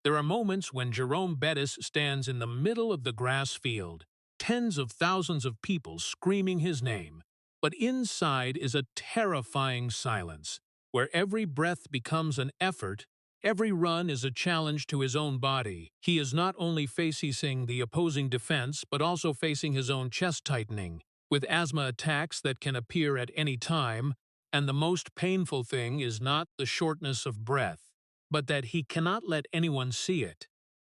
There are moments when Jerome Bettis stands in the middle of the grass field, tens of thousands of people screaming his name, but inside is a terrifying silence, where every breath becomes an effort, every run is a challenge to his own body. He is not only facing the opposing defense, but also facing his own chest tightening, with asthma attacks that can appear at any time, and the most painful thing is not the shortness of breath, but that he cannot let anyone see it,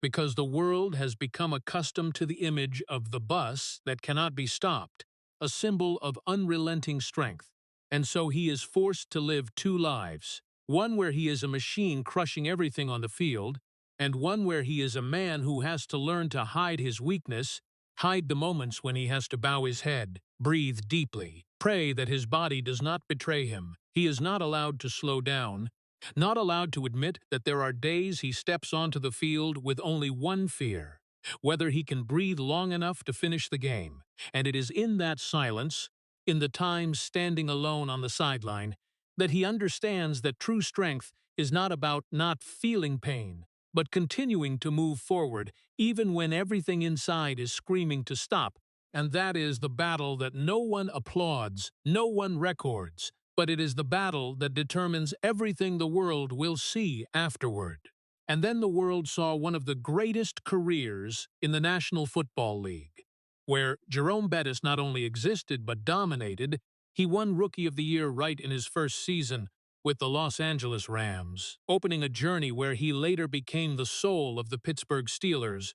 because the world has become accustomed to the image of the bus that cannot be stopped, a symbol of unrelenting strength. And so he is forced to live two lives, one where he is a machine crushing everything on the field, and one where he is a man who has to learn to hide his weakness, hide the moments when he has to bow his head, breathe deeply, pray that his body does not betray him. He is not allowed to slow down, not allowed to admit that there are days he steps onto the field with only one fear, whether he can breathe long enough to finish the game. And it is in that silence, in the times standing alone on the sideline, that he understands that true strength is not about not feeling pain, but continuing to move forward even when everything inside is screaming to stop. And that is the battle that no one applauds, no one records, but it is the battle that determines everything the world will see afterward. And then the world saw one of the greatest careers in the National Football League, where Jerome Bettis not only existed but dominated. He won Rookie of the Year right in his first season with the Los Angeles Rams, opening a journey where he later became the soul of the Pittsburgh Steelers,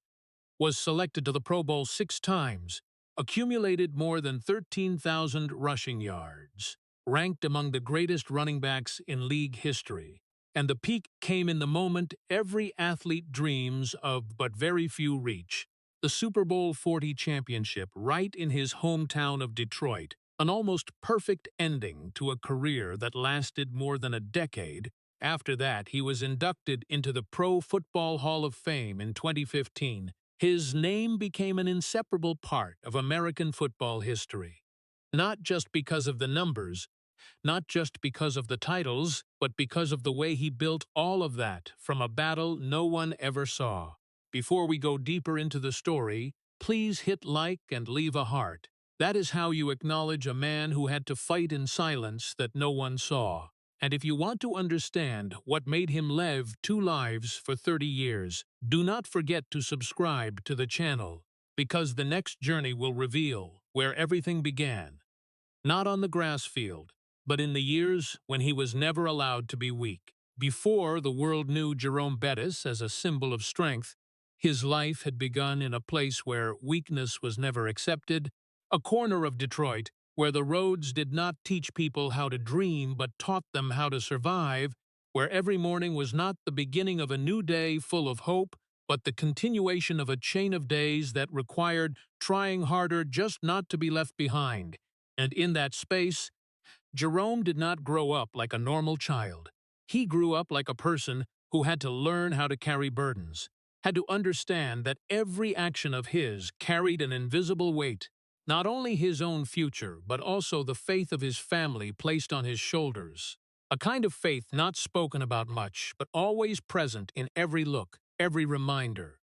was selected to the Pro Bowl 6 times, accumulated more than 13,000 rushing yards, ranked among the greatest running backs in league history. And the peak came in the moment every athlete dreams of but very few reach, the Super Bowl 40 championship right in his hometown of Detroit, an almost perfect ending to a career that lasted more than a decade. After that, he was inducted into the Pro Football Hall of Fame in 2015. His name became an inseparable part of American football history, not just because of the numbers, not just because of the titles, but because of the way he built all of that from a battle no one ever saw. Before we go deeper into the story, please hit like and leave a heart. That is how you acknowledge a man who had to fight in silence that no one saw. And if you want to understand what made him live two lives for 30 years, do not forget to subscribe to the channel, because the next journey will reveal where everything began. Not on the grass field, but in the years when he was never allowed to be weak. Before the world knew Jerome Bettis as a symbol of strength, his life had begun in a place where weakness was never accepted, a corner of Detroit where the roads did not teach people how to dream but taught them how to survive, where every morning was not the beginning of a new day full of hope, but the continuation of a chain of days that required trying harder just not to be left behind. And in that space, Jerome did not grow up like a normal child. He grew up like a person who had to learn how to carry burdens, had to understand that every action of his carried an invisible weight, not only his own future, but also the faith of his family placed on his shoulders. A kind of faith not spoken about much, but always present in every look, every reminder,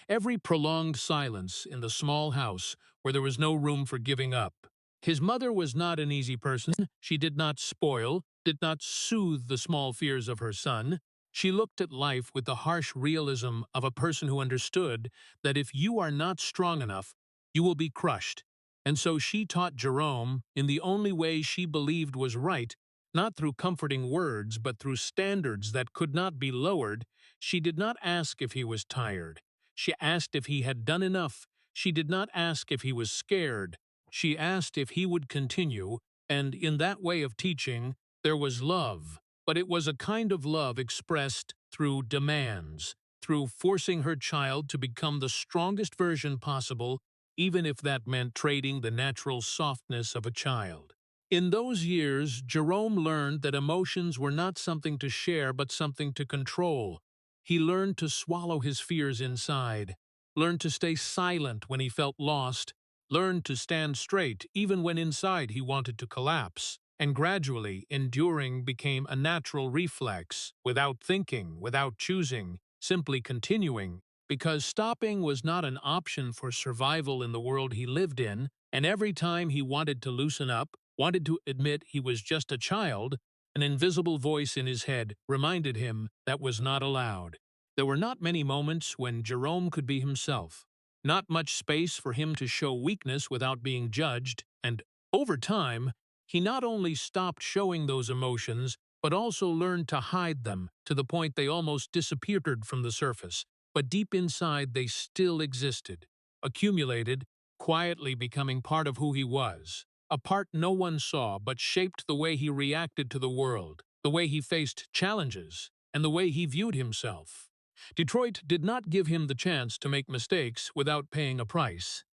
every prolonged silence in the small house where there was no room for giving up. His mother was not an easy person. She did not spoil, did not soothe the small fears of her son. She looked at life with the harsh realism of a person who understood that if you are not strong enough, you will be crushed. And so she taught Jerome in the only way she believed was right, not through comforting words, but through standards that could not be lowered. She did not ask if he was tired. She asked if he had done enough. She did not ask if he was scared. She asked if he would continue, and in that way of teaching, there was love. But it was a kind of love expressed through demands, through forcing her child to become the strongest version possible, even if that meant trading the natural softness of a child. In those years, Jerome learned that emotions were not something to share but something to control. He learned to swallow his fears inside, learned to stay silent when he felt lost, learned to stand straight even when inside he wanted to collapse. And gradually, enduring became a natural reflex, without thinking, without choosing. simply continuing, because stopping was not an option for survival in the world he lived in, and every time he wanted to loosen up, wanted to admit he was just a child, an invisible voice in his head reminded him that was not allowed. There were not many moments when Jerome could be himself. Not much space for him to show weakness without being judged, and over time, he not only stopped showing those emotions, but also learned to hide them to the point they almost disappeared from the surface. But deep inside they still existed, accumulated, quietly becoming part of who he was. A part no one saw but shaped the way he reacted to the world, the way he faced challenges, and the way he viewed himself. Detroit did not give him the chance to make mistakes without paying a price.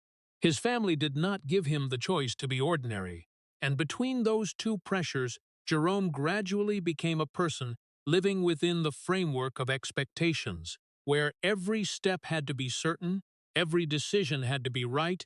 His family did not give him the choice to be ordinary, and between those two pressures, Jerome gradually became a person living within the framework of expectations, where every step had to be certain, every decision had to be right,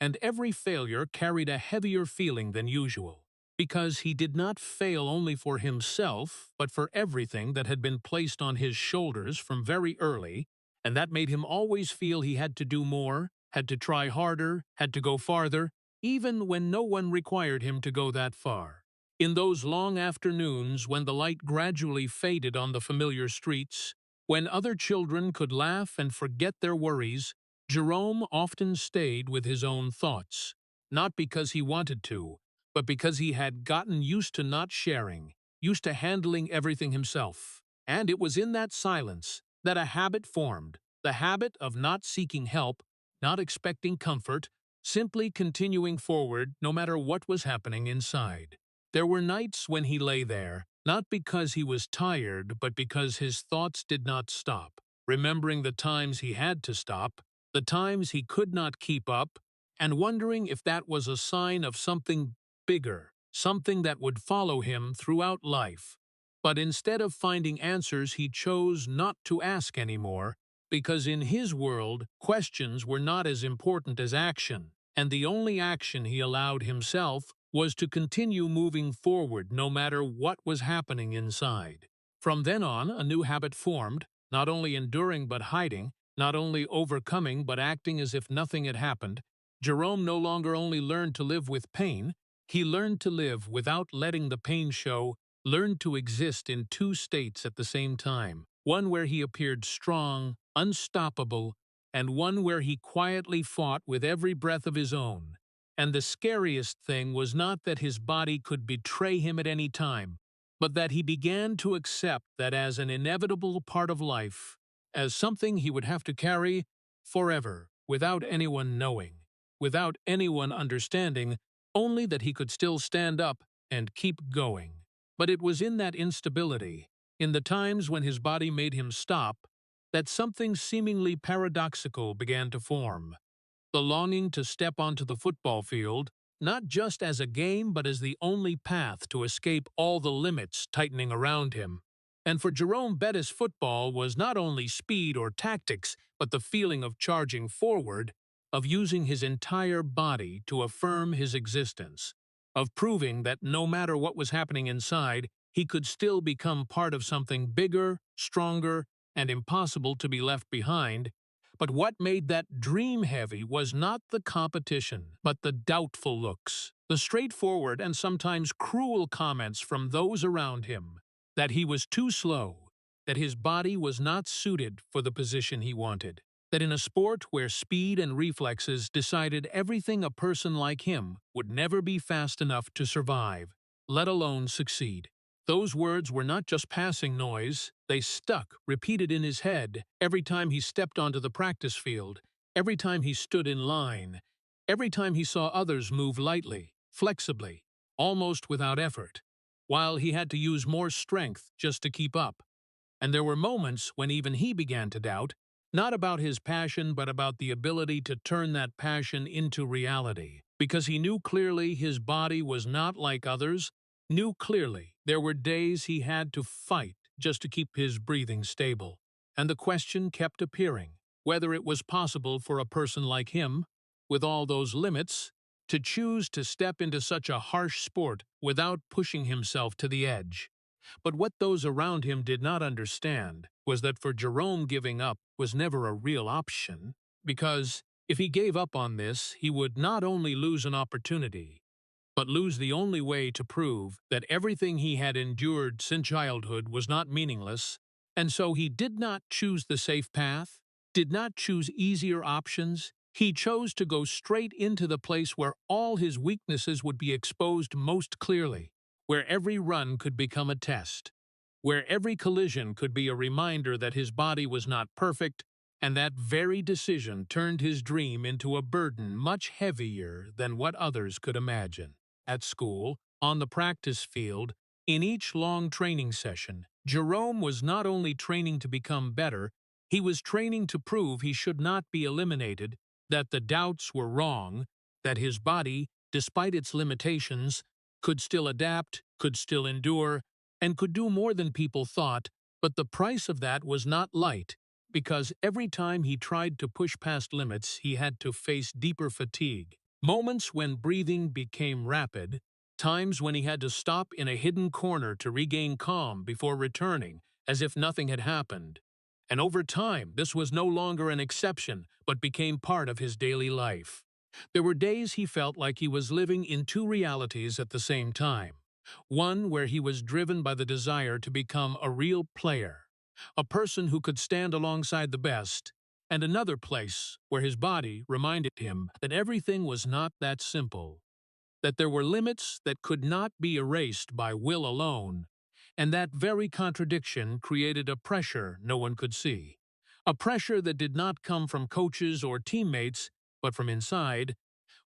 and every failure carried a heavier feeling than usual, because he did not fail only for himself, but for everything that had been placed on his shoulders from very early, and that made him always feel he had to do more, had to try harder, had to go farther, even when no one required him to go that far. In those long afternoons when the light gradually faded on the familiar streets, when other children could laugh and forget their worries, Jerome often stayed with his own thoughts, not because he wanted to, but because he had gotten used to not sharing, used to handling everything himself. And it was in that silence that a habit formed, the habit of not seeking help, not expecting comfort, simply continuing forward no matter what was happening inside. There were nights when he lay there, not because he was tired, but because his thoughts did not stop, remembering the times he had to stop, the times he could not keep up, and wondering if that was a sign of something bigger, something that would follow him throughout life. But instead of finding answers, he chose not to ask anymore, because in his world, questions were not as important as action, and the only action he allowed himself was to continue moving forward no matter what was happening inside. From then on, a new habit formed, not only enduring but hiding, not only overcoming but acting as if nothing had happened. Jerome no longer only learned to live with pain, he learned to live without letting the pain show, learned to exist in two states at the same time, one where he appeared strong, unstoppable, and one where he quietly fought with every breath of his own. And the scariest thing was not that his body could betray him at any time, but that he began to accept that as an inevitable part of life, as something he would have to carry forever, without anyone knowing, without anyone understanding, only that he could still stand up and keep going. But it was in that instability, in the times when his body made him stop, that something seemingly paradoxical began to form. The longing to step onto the football field, not just as a game but as the only path to escape all the limits tightening around him. And for Jerome Bettis, football was not only speed or tactics, but the feeling of charging forward, of using his entire body to affirm his existence, of proving that no matter what was happening inside, he could still become part of something bigger, stronger, and impossible to be left behind. But what made that dream heavy was not the competition, but the doubtful looks, the straightforward and sometimes cruel comments from those around him, that he was too slow, that his body was not suited for the position he wanted, that in a sport where speed and reflexes decided everything, a person like him would never be fast enough to survive, let alone succeed. Those words were not just passing noise, they stuck, repeated in his head, every time he stepped onto the practice field, every time he stood in line, every time he saw others move lightly, flexibly, almost without effort, while he had to use more strength just to keep up. And there were moments when even he began to doubt, not about his passion but about the ability to turn that passion into reality, because he knew clearly his body was not like others, knew clearly there were days he had to fight just to keep his breathing stable. And the question kept appearing, whether it was possible for a person like him, with all those limits, to choose to step into such a harsh sport without pushing himself to the edge. But what those around him did not understand was that for Jerome giving up was never a real option, because if he gave up on this, he would not only lose an opportunity, but lose the only way to prove that everything he had endured since childhood was not meaningless, and so he did not choose the safe path, did not choose easier options. He chose to go straight into the place where all his weaknesses would be exposed most clearly, where every run could become a test, where every collision could be a reminder that his body was not perfect, and that very decision turned his dream into a burden much heavier than what others could imagine. At school, on the practice field, in each long training session, Jerome was not only training to become better, he was training to prove he should not be eliminated, that the doubts were wrong, that his body, despite its limitations, could still adapt, could still endure, and could do more than people thought, but the price of that was not light, because every time he tried to push past limits, he had to face deeper fatigue. Moments when breathing became rapid, times when he had to stop in a hidden corner to regain calm before returning, as if nothing had happened. And over time, this was no longer an exception, but became part of his daily life. There were days he felt like he was living in two realities at the same time. One where he was driven by the desire to become a real player, a person who could stand alongside the best, and another place where his body reminded him that everything was not that simple, that there were limits that could not be erased by will alone, and that very contradiction created a pressure no one could see. A pressure that did not come from coaches or teammates, but from inside,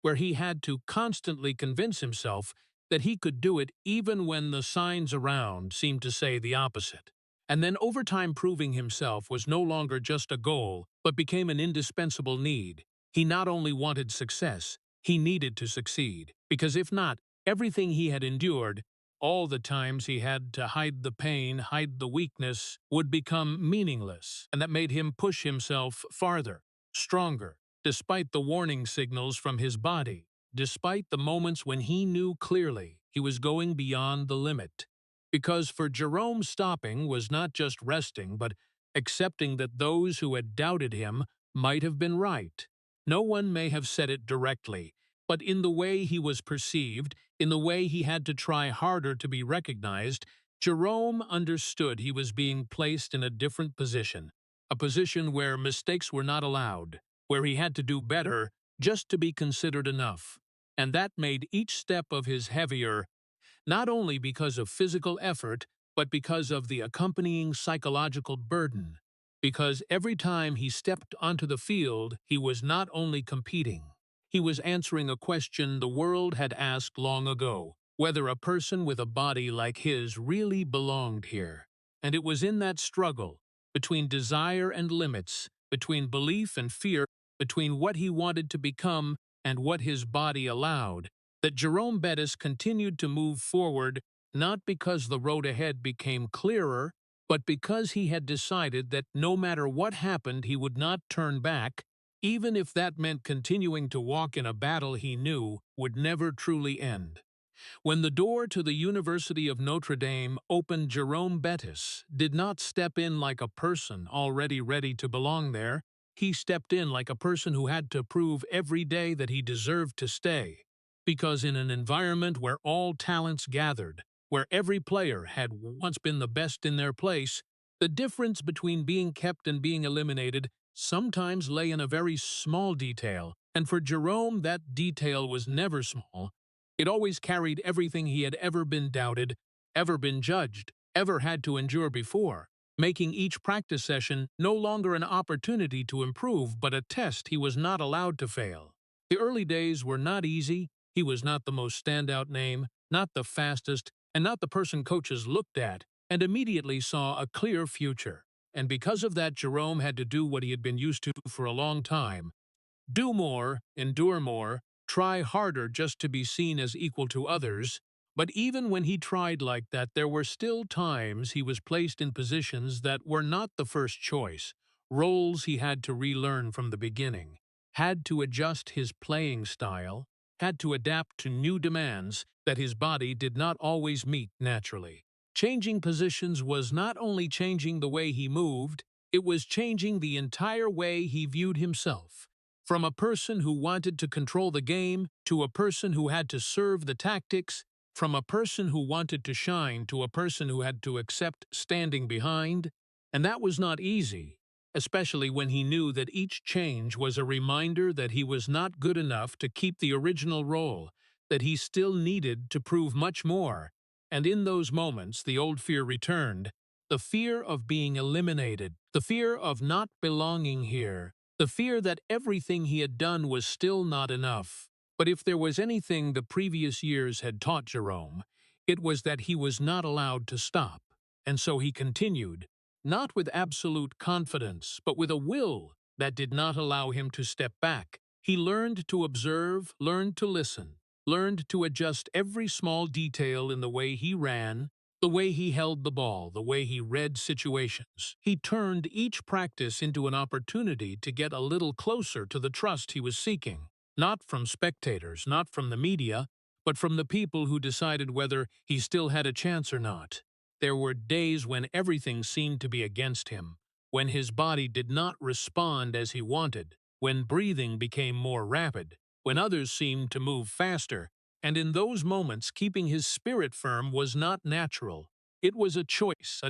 where he had to constantly convince himself that he could do it even when the signs around seemed to say the opposite. And then over time proving himself was no longer just a goal, but became an indispensable need. He not only wanted success, he needed to succeed, because if not, everything he had endured, all the times he had to hide the pain, hide the weakness, would become meaningless, and that made him push himself farther, stronger, despite the warning signals from his body, despite the moments when he knew clearly he was going beyond the limit. Because for Jerome, stopping was not just resting, but accepting that those who had doubted him might have been right. No one may have said it directly, but in the way he was perceived, in the way he had to try harder to be recognized, Jerome understood he was being placed in a different position, a position where mistakes were not allowed, where he had to do better just to be considered enough. And that made each step of his heavier, not only because of physical effort, but because of the accompanying psychological burden. Because every time he stepped onto the field, he was not only competing, he was answering a question the world had asked long ago, whether a person with a body like his really belonged here. And it was in that struggle, between desire and limits, between belief and fear, between what he wanted to become and what his body allowed, that Jerome Bettis continued to move forward, not because the road ahead became clearer, but because he had decided that no matter what happened he would not turn back, even if that meant continuing to walk in a battle he knew would never truly end. When the door to the University of Notre Dame opened, Jerome Bettis did not step in like a person already ready to belong there. He stepped in like a person who had to prove every day that he deserved to stay. Because in an environment where all talents gathered, where every player had once been the best in their place, the difference between being kept and being eliminated sometimes lay in a very small detail, and for Jerome that detail was never small. It always carried everything he had ever been doubted, ever been judged, ever had to endure before, making each practice session no longer an opportunity to improve but a test he was not allowed to fail. The early days were not easy. He was not the most standout name, not the fastest, and not the person coaches looked at and immediately saw a clear future. And because of that, Jerome had to do what he had been used to for a long time: do more, endure more, try harder just to be seen as equal to others. But even when he tried like that, there were still times he was placed in positions that were not the first choice, roles he had to relearn from the beginning, had to adjust his playing style, had to adapt to new demands that his body did not always meet naturally. Changing positions was not only changing the way he moved, it was changing the entire way he viewed himself. From a person who wanted to control the game to a person who had to serve the tactics, from a person who wanted to shine to a person who had to accept standing behind. And that was not easy, especially when he knew that each change was a reminder that he was not good enough to keep the original role, that he still needed to prove much more. And in those moments, the old fear returned, the fear of being eliminated, the fear of not belonging here, the fear that everything he had done was still not enough. But if there was anything the previous years had taught Jerome, it was that he was not allowed to stop. And so he continued, not with absolute confidence, but with a will that did not allow him to step back. He learned to observe, learned to listen, learned to adjust every small detail in the way he ran, the way he held the ball, the way he read situations. He turned each practice into an opportunity to get a little closer to the trust he was seeking, not from spectators, not from the media, but from the people who decided whether he still had a chance or not. There were days when everything seemed to be against him, when his body did not respond as he wanted, when breathing became more rapid, when others seemed to move faster, and in those moments keeping his spirit firm was not natural. It was a choice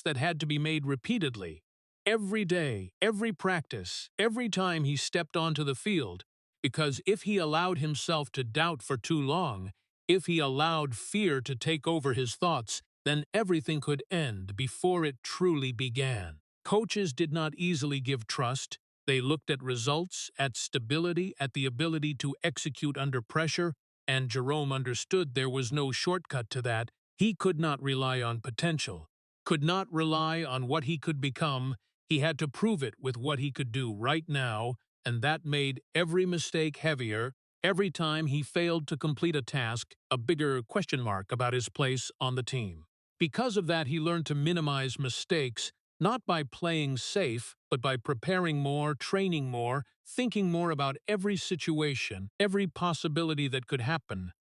that had to be made repeatedly. Every day, every practice, every time he stepped onto the field, because if he allowed himself to doubt for too long, if he allowed fear to take over his thoughts, then everything could end before it truly began. Coaches did not easily give trust. They looked at results, at stability, at the ability to execute under pressure, and Jerome understood there was no shortcut to that. He could not rely on potential, could not rely on what he could become. He had to prove it with what he could do right now, and that made every mistake heavier. Every time he failed to complete a task, a bigger question mark about his place on the team. Because of that, he learned to minimize mistakes, not by playing safe, but by preparing more, training more, thinking more about every situation, every possibility that could happen.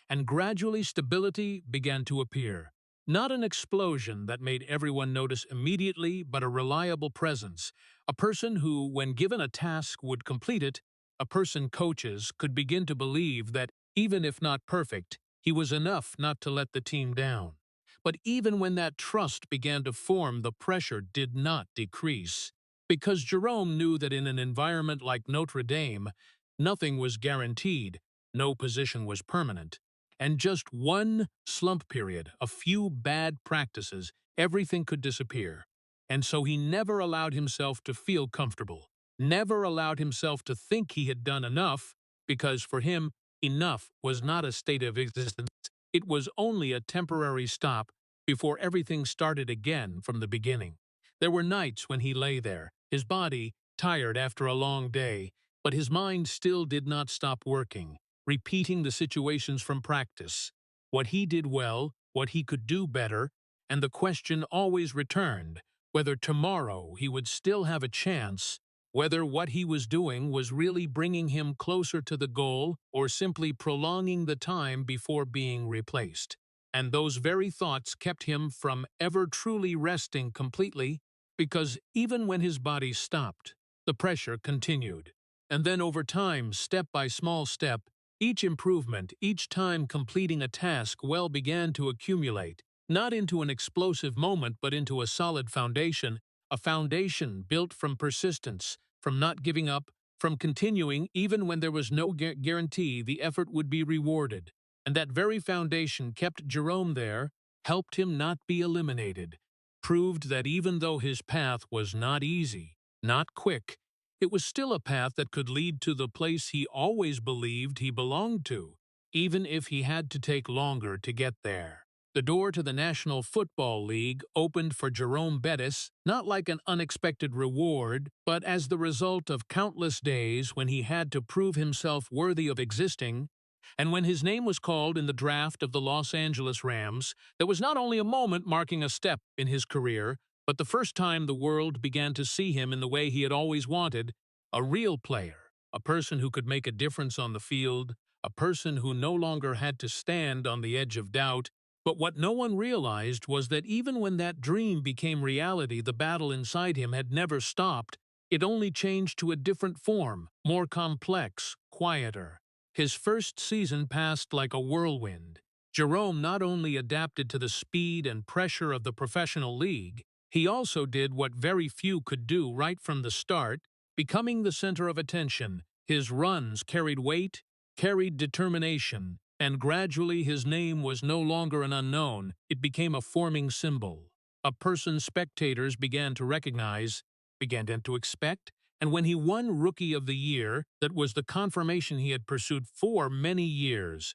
And gradually stability began to appear. Not an explosion that made everyone notice immediately, but a reliable presence. A person who, when given a task, would complete it. A person coaches could begin to believe that, even if not perfect, he was enough not to let the team down. But even when that trust began to form, the pressure did not decrease. Because Jerome knew that in an environment like Notre Dame, nothing was guaranteed, no position was permanent. And just one slump period, a few bad practices, everything could disappear. And so he never allowed himself to feel comfortable, never allowed himself to think he had done enough, because for him, enough was not a state of existence. It was only a temporary stop before everything started again from the beginning. There were nights when he lay there, his body tired after a long day, but his mind still did not stop working, repeating the situations from practice, what he did well, what he could do better, and the question always returned, whether tomorrow he would still have a chance, whether what he was doing was really bringing him closer to the goal or simply prolonging the time before being replaced. And those very thoughts kept him from ever truly resting completely, because even when his body stopped, the pressure continued. And then over time, step by small step, each improvement, each time completing a task well began to accumulate, not into an explosive moment but into a solid foundation, a foundation built from persistence, from not giving up, from continuing even when there was no guarantee the effort would be rewarded. And that very foundation kept Jerome there, helped him not be eliminated, proved that even though his path was not easy, not quick, it was still a path that could lead to the place he always believed he belonged to, even if he had to take longer to get there. The door to the National Football League opened for Jerome Bettis, not like an unexpected reward, but as the result of countless days when he had to prove himself worthy of existing. And when his name was called in the draft of the Los Angeles Rams, there was not only a moment marking a step in his career, but the first time the world began to see him in the way he had always wanted, a real player, a person who could make a difference on the field, a person who no longer had to stand on the edge of doubt, But what no one realized was that even when that dream became reality, the battle inside him had never stopped. It only changed to a different form, more complex, quieter. His first season passed like a whirlwind. Jerome not only adapted to the speed and pressure of the professional league, he also did what very few could do right from the start, becoming the center of attention. His runs carried weight, carried determination, and gradually his name was no longer an unknown, it became a forming symbol. A person spectators began to recognize, began to expect, and when he won Rookie of the Year, that was the confirmation he had pursued for many years,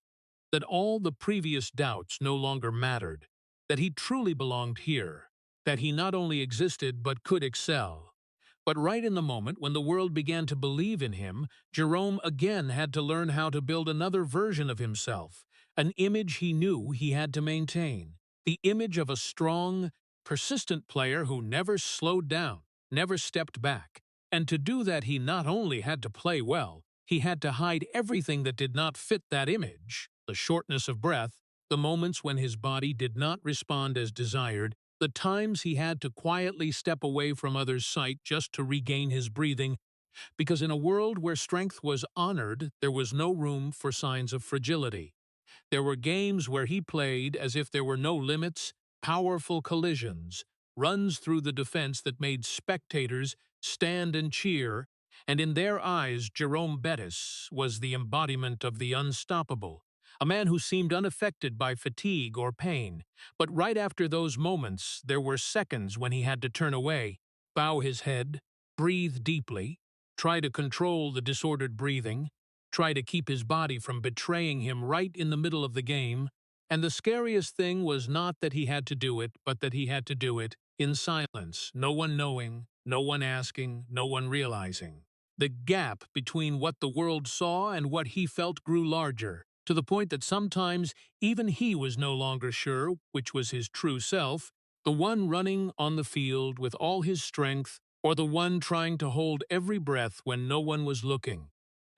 that all the previous doubts no longer mattered, that he truly belonged here, that he not only existed but could excel. But right in the moment when the world began to believe in him, Jerome again had to learn how to build another version of himself, an image he knew he had to maintain, the image of a strong, persistent player who never slowed down, never stepped back. And to do that he not only had to play well, he had to hide everything that did not fit that image, the shortness of breath, the moments when his body did not respond as desired, the times he had to quietly step away from others' sight just to regain his breathing, because in a world where strength was honored, there was no room for signs of fragility. There were games where he played as if there were no limits, powerful collisions, runs through the defense that made spectators stand and cheer, and in their eyes Jerome Bettis was the embodiment of the unstoppable, a man who seemed unaffected by fatigue or pain. But right after those moments, there were seconds when he had to turn away, bow his head, breathe deeply, try to control the disordered breathing, try to keep his body from betraying him right in the middle of the game, and the scariest thing was not that he had to do it, but that he had to do it in silence, no one knowing, no one asking, no one realizing. The gap between what the world saw and what he felt grew larger, to the point that sometimes even he was no longer sure which was his true self, the one running on the field with all his strength, or the one trying to hold every breath when no one was looking.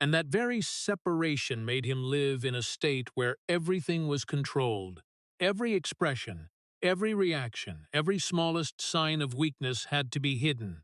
And that very separation made him live in a state where everything was controlled. Every expression, every reaction, every smallest sign of weakness had to be hidden,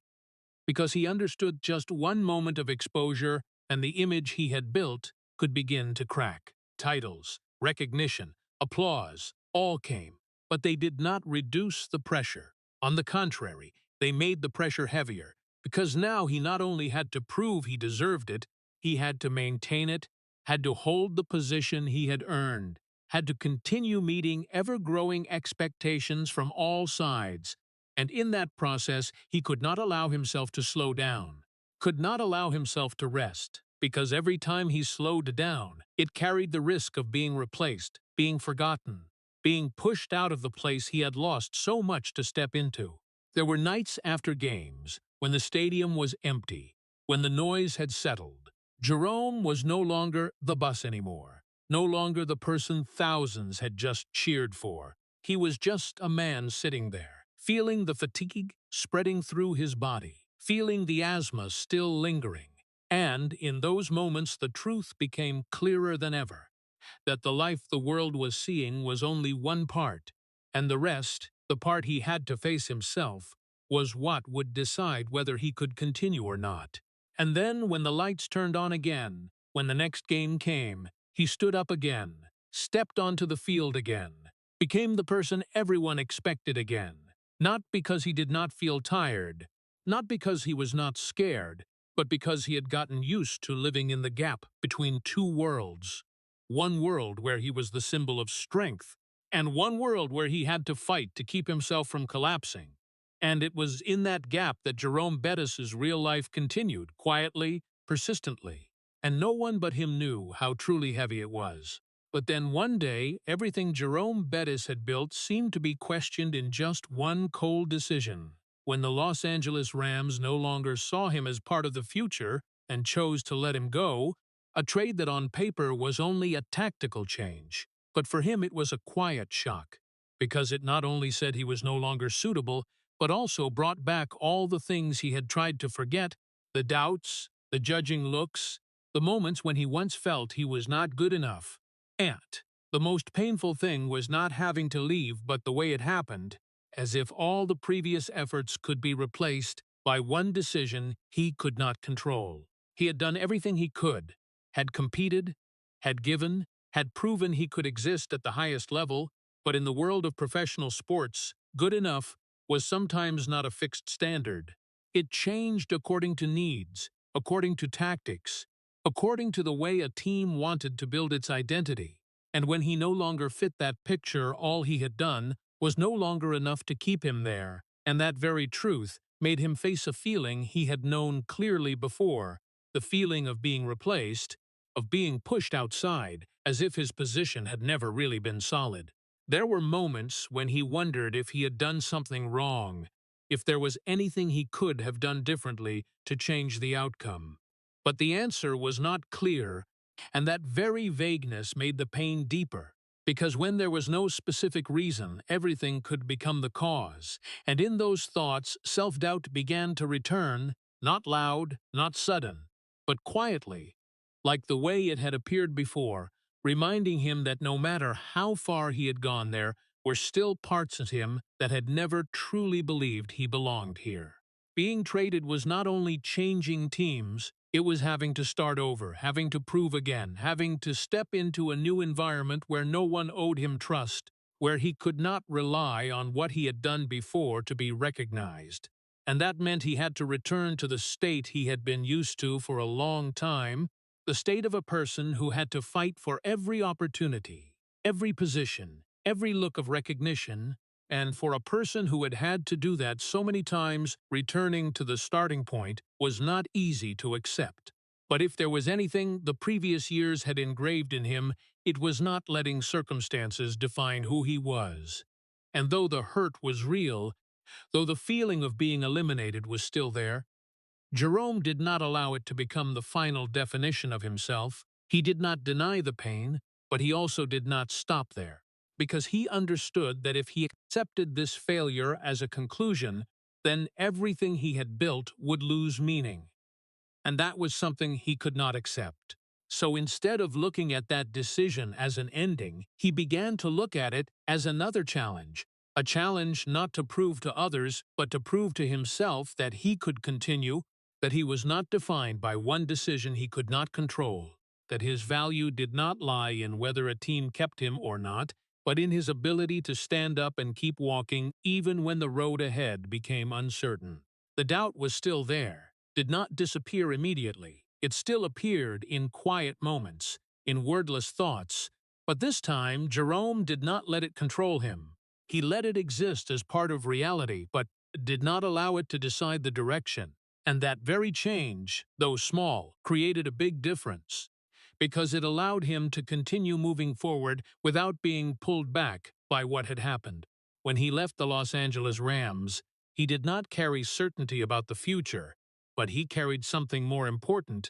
because he understood just one moment of exposure and the image he had built could begin to crack. Titles, recognition, applause, all came, but they did not reduce the pressure. On the contrary, they made the pressure heavier, because now he not only had to prove he deserved it, he had to maintain it, had to hold the position he had earned, had to continue meeting ever-growing expectations from all sides. And in that process, he could not allow himself to slow down, could not allow himself to rest, because every time he slowed down, it carried the risk of being replaced, being forgotten, being pushed out of the place he had lost so much to step into. There were nights after games, when the stadium was empty, when the noise had settled. Jerome was no longer the bus anymore, no longer the person thousands had just cheered for. He was just a man sitting there, feeling the fatigue spreading through his body, feeling the asthma still lingering. And in those moments the truth became clearer than ever, that the life the world was seeing was only one part, and the rest, the part he had to face himself, was what would decide whether he could continue or not. And then, when the lights turned on again, when the next game came, he stood up again, stepped onto the field again, became the person everyone expected again. Not because he did not feel tired, not because he was not scared, but because he had gotten used to living in the gap between two worlds. One world where he was the symbol of strength, and one world where he had to fight to keep himself from collapsing. And it was in that gap that Jerome Bettis's real life continued, quietly, persistently. And no one but him knew how truly heavy it was. But then one day, everything Jerome Bettis had built seemed to be questioned in just one cold decision. When the Los Angeles Rams no longer saw him as part of the future and chose to let him go, a trade that on paper was only a tactical change. But for him it was a quiet shock, because it not only said he was no longer suitable, but also brought back all the things he had tried to forget, the doubts, the judging looks, the moments when he once felt he was not good enough. And The most painful thing was not having to leave but the way it happened, as if all the previous efforts could be replaced by one decision he could not control. He had done everything he could, had competed, had given, had proven he could exist at the highest level, but in the world of professional sports, good enough was sometimes not a fixed standard. It changed according to needs, according to tactics, according to the way a team wanted to build its identity. And when he no longer fit that picture, all he had done was no longer enough to keep him there, and that very truth made him face a feeling he had known clearly before, the feeling of being replaced, of being pushed outside, as if his position had never really been solid. There were moments when he wondered if he had done something wrong, if there was anything he could have done differently to change the outcome. But the answer was not clear, and that very vagueness made the pain deeper, because when there was no specific reason, everything could become the cause, and in those thoughts self-doubt began to return, not loud, not sudden, but quietly, like the way it had appeared before, reminding him that no matter how far he had gone there were still parts of him that had never truly believed he belonged here. Being traded was not only changing teams, it was having to start over, having to prove again, having to step into a new environment where no one owed him trust, where he could not rely on what he had done before to be recognized. And that meant he had to return to the state he had been used to for a long time, the state of a person who had to fight for every opportunity, every position, every look of recognition, and for a person who had had to do that so many times, returning to the starting point was not easy to accept. But if there was anything the previous years had engraved in him, it was not letting circumstances define who he was. And though the hurt was real, though the feeling of being eliminated was still there, Jerome did not allow it to become the final definition of himself. He did not deny the pain, but he also did not stop there, because he understood that if he accepted this failure as a conclusion, then everything he had built would lose meaning. And that was something he could not accept. So instead of looking at that decision as an ending, he began to look at it as another challenge. A challenge not to prove to others, but to prove to himself that he could continue, that he was not defined by one decision he could not control, that his value did not lie in whether a team kept him or not, but in his ability to stand up and keep walking even when the road ahead became uncertain. The doubt was still there, did not disappear immediately. It still appeared in quiet moments, in wordless thoughts, but this time Jerome did not let it control him. He let it exist as part of reality, but did not allow it to decide the direction. And that very change, though small, created a big difference, because it allowed him to continue moving forward without being pulled back by what had happened. When he left the Los Angeles Rams, he did not carry certainty about the future, but he carried something more important,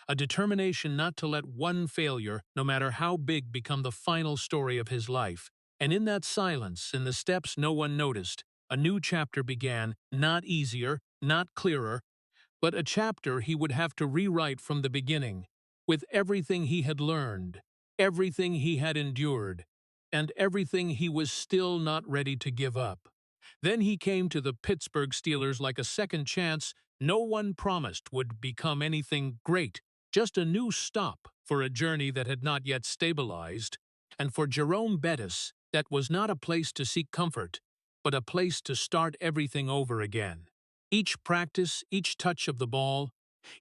a determination not to let one failure, no matter how big, become the final story of his life. And in that silence, in the steps no one noticed, a new chapter began, not easier, not clearer, but a chapter he would have to rewrite from the beginning, with everything he had learned, everything he had endured, and everything he was still not ready to give up. Then he came to the Pittsburgh Steelers like a second chance no one promised would become anything great, just a new stop for a journey that had not yet stabilized, and for Jerome Bettis, that was not a place to seek comfort, but a place to start everything over again. Each practice, each touch of the ball,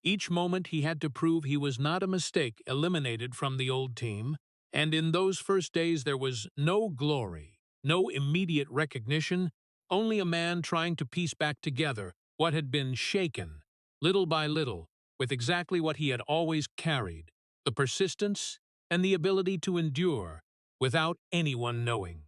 each moment he had to prove he was not a mistake eliminated from the old team, and in those first days there was no glory, no immediate recognition, only a man trying to piece back together what had been shaken, little by little, with exactly what he had always carried, the persistence and the ability to endure without anyone knowing.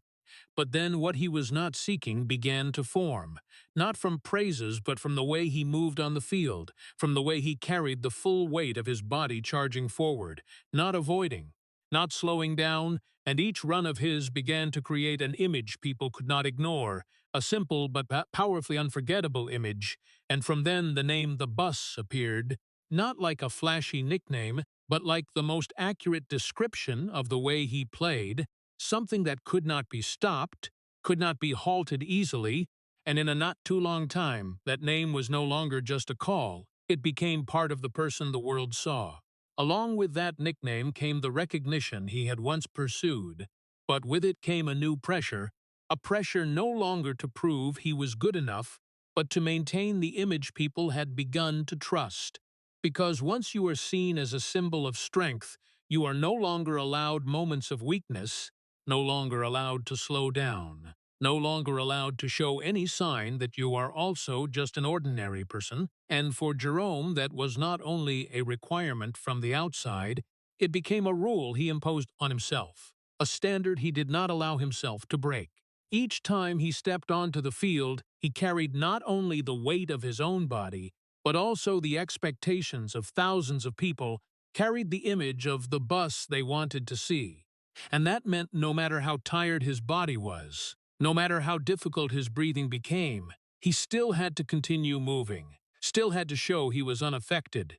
But then what he was not seeking began to form, not from praises but from the way he moved on the field, from the way he carried the full weight of his body charging forward, not avoiding, not slowing down, and each run of his began to create an image people could not ignore, a simple but powerfully unforgettable image, and from then the name "the Bus" appeared, not like a flashy nickname, but like the most accurate description of the way he played, something that could not be stopped, could not be halted easily, and in a not too long time, that name was no longer just a call, it became part of the person the world saw. Along with that nickname came the recognition he had once pursued, but with it came a pressure no longer to prove he was good enough, but to maintain the image people had begun to trust. Because once you are seen as a symbol of strength, you are no longer allowed moments of weakness, no longer allowed to slow down, no longer allowed to show any sign that you are also just an ordinary person, and for Jerome that was not only a requirement from the outside, it became a rule he imposed on himself, a standard he did not allow himself to break. Each time he stepped onto the field, he carried not only the weight of his own body, but also the expectations of thousands of people, carried the image of the bus they wanted to see. And that meant no matter how tired his body was, no matter how difficult his breathing became, he still had to continue moving, still had to show he was unaffected.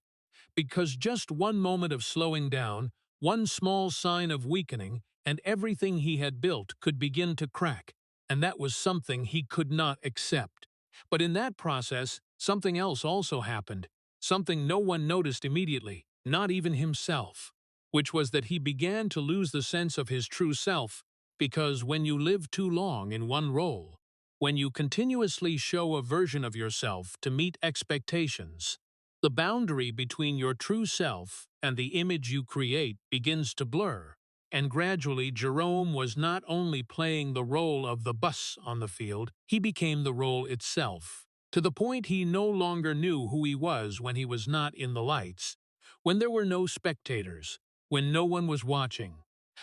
Because just one moment of slowing down, one small sign of weakening, and everything he had built could begin to crack, and that was something he could not accept. But in that process, something else also happened, something no one noticed immediately, not even himself, which was that he began to lose the sense of his true self, because when you live too long in one role, when you continuously show a version of yourself to meet expectations, the boundary between your true self and the image you create begins to blur, and gradually Jerome was not only playing the role of the bus on the field, he became the role itself, to the point he no longer knew who he was when he was not in the lights, when there were no spectators, when no one was watching.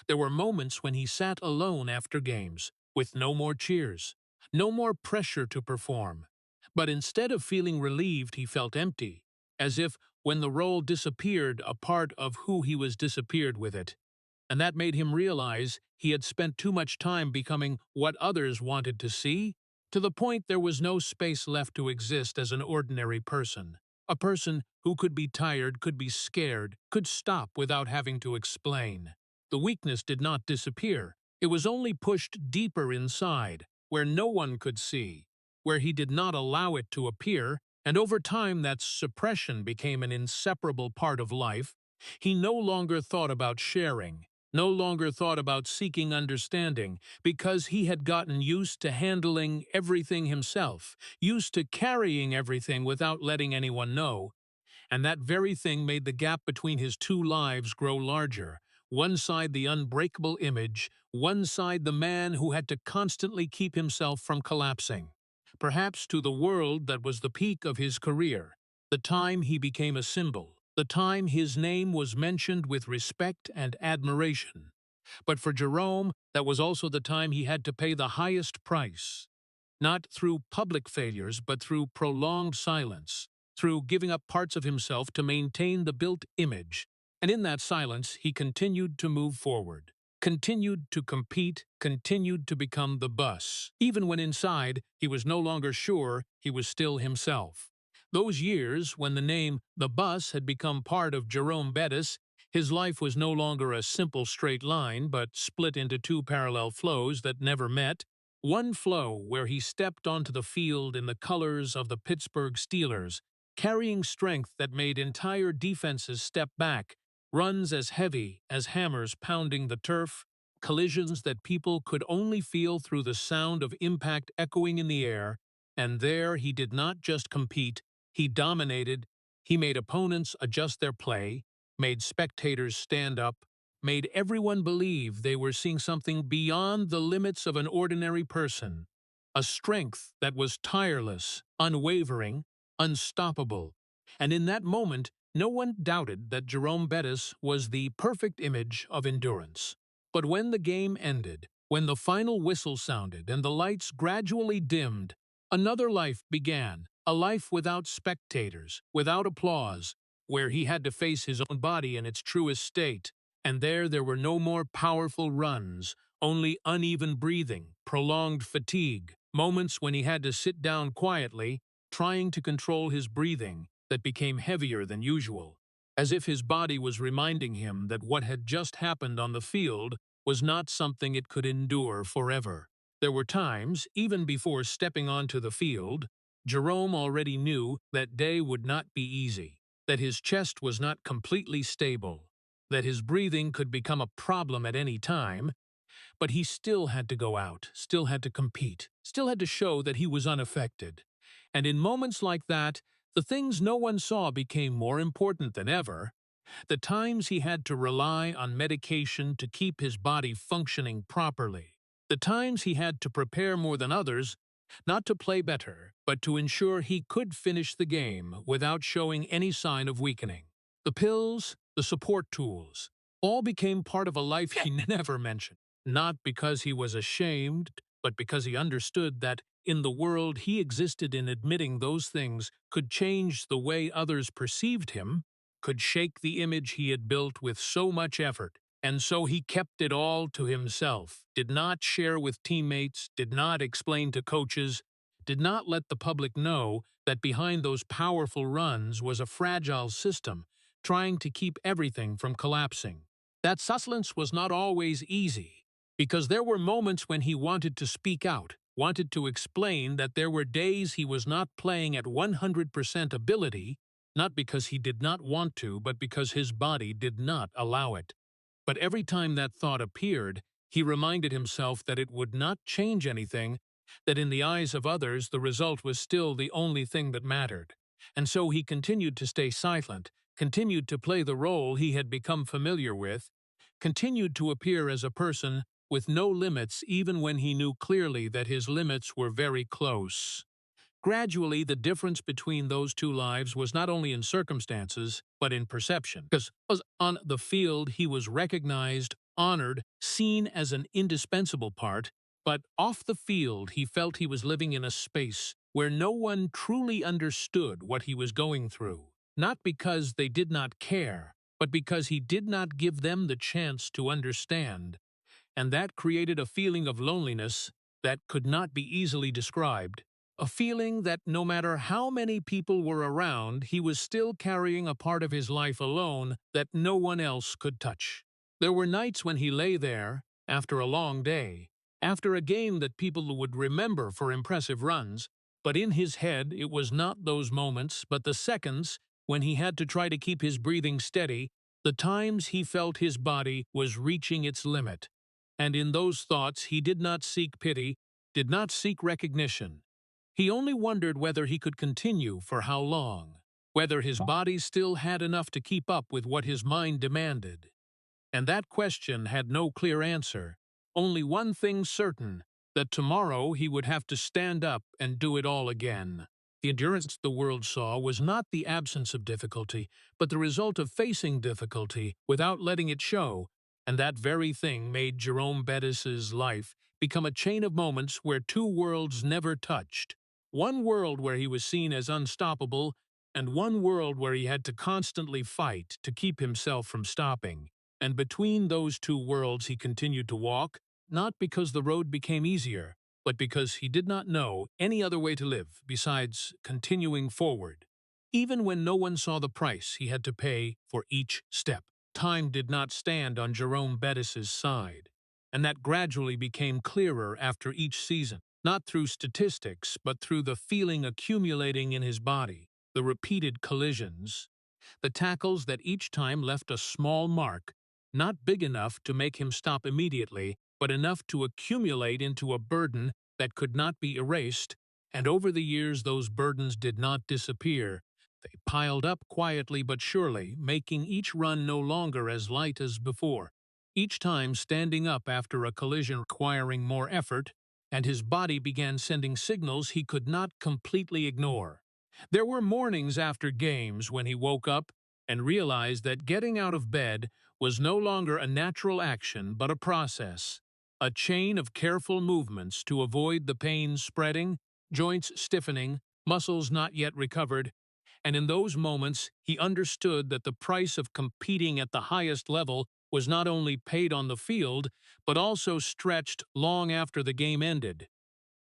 There were moments when he sat alone after games, with no more cheers, no more pressure to perform. But instead of feeling relieved, he felt empty, as if, when the role disappeared, a part of who he was disappeared with it. And that made him realize he had spent too much time becoming what others wanted to see, to the point there was no space left to exist as an ordinary person. A person who could be tired, could be scared, could stop without having to explain. The weakness did not disappear. It was only pushed deeper inside, where no one could see, where he did not allow it to appear, and over time that suppression became an inseparable part of life. He no longer thought about sharing, no longer thought about seeking understanding, because he had gotten used to handling everything himself, used to carrying everything without letting anyone know. And that very thing made the gap between his two lives grow larger. One side the unbreakable image, one side the man who had to constantly keep himself from collapsing. Perhaps to the world that was the peak of his career, the time he became a symbol, the time his name was mentioned with respect and admiration. But for Jerome, that was also the time he had to pay the highest price, not through public failures, but through prolonged silence, through giving up parts of himself to maintain the built image. And in that silence, he continued to move forward, continued to compete, continued to become the bus. Even when inside, he was no longer sure he was still himself. Those years, when the name The Bus had become part of Jerome Bettis, his life was no longer a simple straight line, but split into two parallel flows that never met. One flow where he stepped onto the field in the colors of the Pittsburgh Steelers, carrying strength that made entire defenses step back, runs as heavy as hammers pounding the turf, collisions that people could only feel through the sound of impact echoing in the air. And there he did not just compete, he dominated. He made opponents adjust their play, made spectators stand up, made everyone believe they were seeing something beyond the limits of an ordinary person, a strength that was tireless, unwavering, unstoppable. And in that moment, no one doubted that Jerome Bettis was the perfect image of endurance. But when the game ended, when the final whistle sounded and the lights gradually dimmed, another life began, a life without spectators, without applause, where he had to face his own body in its truest state. And there were no more powerful runs, only uneven breathing, prolonged fatigue, moments when he had to sit down quietly, trying to control his breathing, that became heavier than usual. as if his body was reminding him that what had just happened on the field was not something it could endure forever. There were times, even before stepping onto the field, Jerome already knew that day would not be easy, that his chest was not completely stable, that his breathing could become a problem at any time, but he still had to go out, still had to compete, still had to show that he was unaffected. And in moments like that, the things no one saw became more important than ever. The times he had to rely on medication to keep his body functioning properly. The times he had to prepare more than others, not to play better, but to ensure he could finish the game without showing any sign of weakening. The pills, the support tools, all became part of a life he never mentioned. Not because he was ashamed, but because he understood that, in the world he existed in, admitting those things could change the way others perceived him, could shake the image he had built with so much effort. And so he kept it all to himself, did not share with teammates, did not explain to coaches, did not let the public know that behind those powerful runs was a fragile system trying to keep everything from collapsing. That sustenance was not always easy, because there were moments when he wanted to speak out, wanted to explain that there were days he was not playing at 100% ability, not because he did not want to, but because his body did not allow it. But every time that thought appeared, he reminded himself that it would not change anything, that in the eyes of others the result was still the only thing that mattered. And so he continued to stay silent, continued to play the role he had become familiar with, continued to appear as a person with no limits even when he knew clearly that his limits were very close. Gradually, the difference between those two lives was not only in circumstances, but in perception. Because on the field, he was recognized, honored, seen as an indispensable part, but off the field, he felt he was living in a space where no one truly understood what he was going through. Not because they did not care, but because he did not give them the chance to understand. And that created a feeling of loneliness that could not be easily described. A feeling that no matter how many people were around, he was still carrying a part of his life alone that no one else could touch. There were nights when he lay there, after a long day, after a game that people would remember for impressive runs, but in his head it was not those moments, but the seconds when he had to try to keep his breathing steady, the times he felt his body was reaching its limit. And in those thoughts he did not seek pity, did not seek recognition. He only wondered whether he could continue for how long, whether his body still had enough to keep up with what his mind demanded. And that question had no clear answer, only one thing certain, that tomorrow he would have to stand up and do it all again. The endurance the world saw was not the absence of difficulty, but the result of facing difficulty without letting it show, and that very thing made Jerome Bettis's life become a chain of moments where two worlds never touched. One world where he was seen as unstoppable, and one world where he had to constantly fight to keep himself from stopping. And between those two worlds he continued to walk, not because the road became easier, but because he did not know any other way to live besides continuing forward. Even when no one saw the price he had to pay for each step, time did not stand on Jerome Bettis's side. And that gradually became clearer after each season, not through statistics, but through the feeling accumulating in his body, the repeated collisions, the tackles that each time left a small mark, not big enough to make him stop immediately, but enough to accumulate into a burden that could not be erased, and over the years those burdens did not disappear. They piled up quietly but surely, making each run no longer as light as before, each time standing up after a collision requiring more effort, and his body began sending signals he could not completely ignore. There were mornings after games when he woke up and realized that getting out of bed was no longer a natural action but a process, a chain of careful movements to avoid the pain spreading, joints stiffening, muscles not yet recovered, and in those moments he understood that the price of competing at the highest level was not only paid on the field, but also stretched long after the game ended,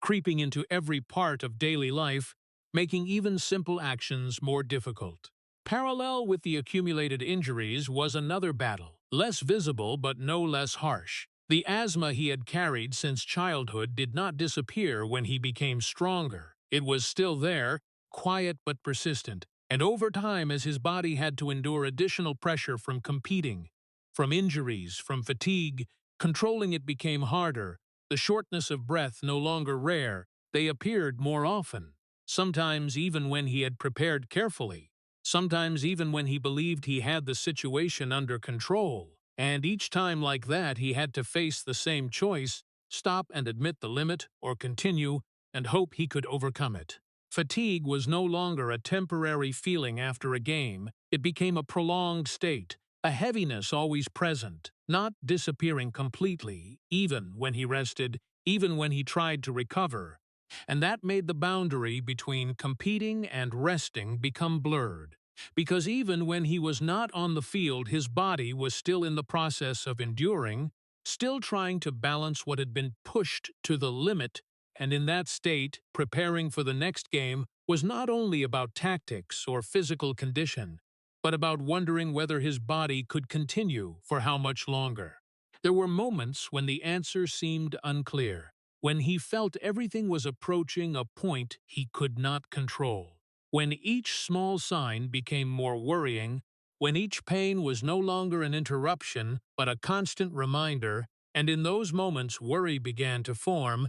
creeping into every part of daily life, making even simple actions more difficult. Parallel with the accumulated injuries was another battle, less visible but no less harsh. The asthma he had carried since childhood did not disappear when he became stronger. It was still there, quiet but persistent, and over time as his body had to endure additional pressure from competing, from injuries, from fatigue, controlling it became harder. The shortness of breath no longer rare, they appeared more often, sometimes even when he had prepared carefully. Sometimes even when he believed he had the situation under control. And each time like that he had to face the same choice, stop and admit the limit, or continue and hope he could overcome it. Fatigue was no longer a temporary feeling after a game, it became a prolonged state, a heaviness always present, not disappearing completely, even when he rested, even when he tried to recover. And that made the boundary between competing and resting become blurred. Because even when he was not on the field, his body was still in the process of enduring, still trying to balance what had been pushed to the limit, and in that state, preparing for the next game was not only about tactics or physical condition, but about wondering whether his body could continue for how much longer. There were moments when the answer seemed unclear, when he felt everything was approaching a point he could not control. When each small sign became more worrying, when each pain was no longer an interruption but a constant reminder, and in those moments worry began to form,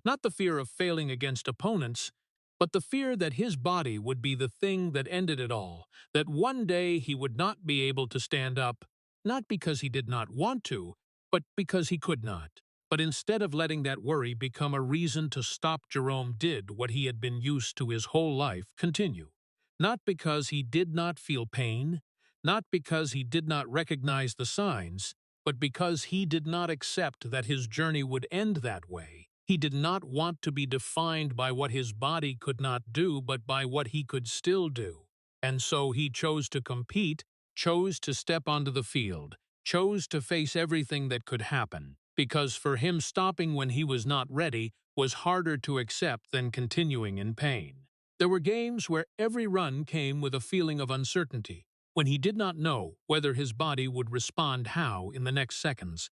not the fear of failing against opponents, but the fear that his body would be the thing that ended it all, that one day he would not be able to stand up, not because he did not want to, but because he could not. But instead of letting that worry become a reason to stop, Jerome did what he had been used to his whole life continue. Not because he did not feel pain, not because he did not recognize the signs, but because he did not accept that his journey would end that way. He did not want to be defined by what his body could not do, but by what he could still do. And so he chose to compete, chose to step onto the field, chose to face everything that could happen, because for him stopping when he was not ready was harder to accept than continuing in pain. There were games where every run came with a feeling of uncertainty, when he did not know whether his body would respond how in the next seconds.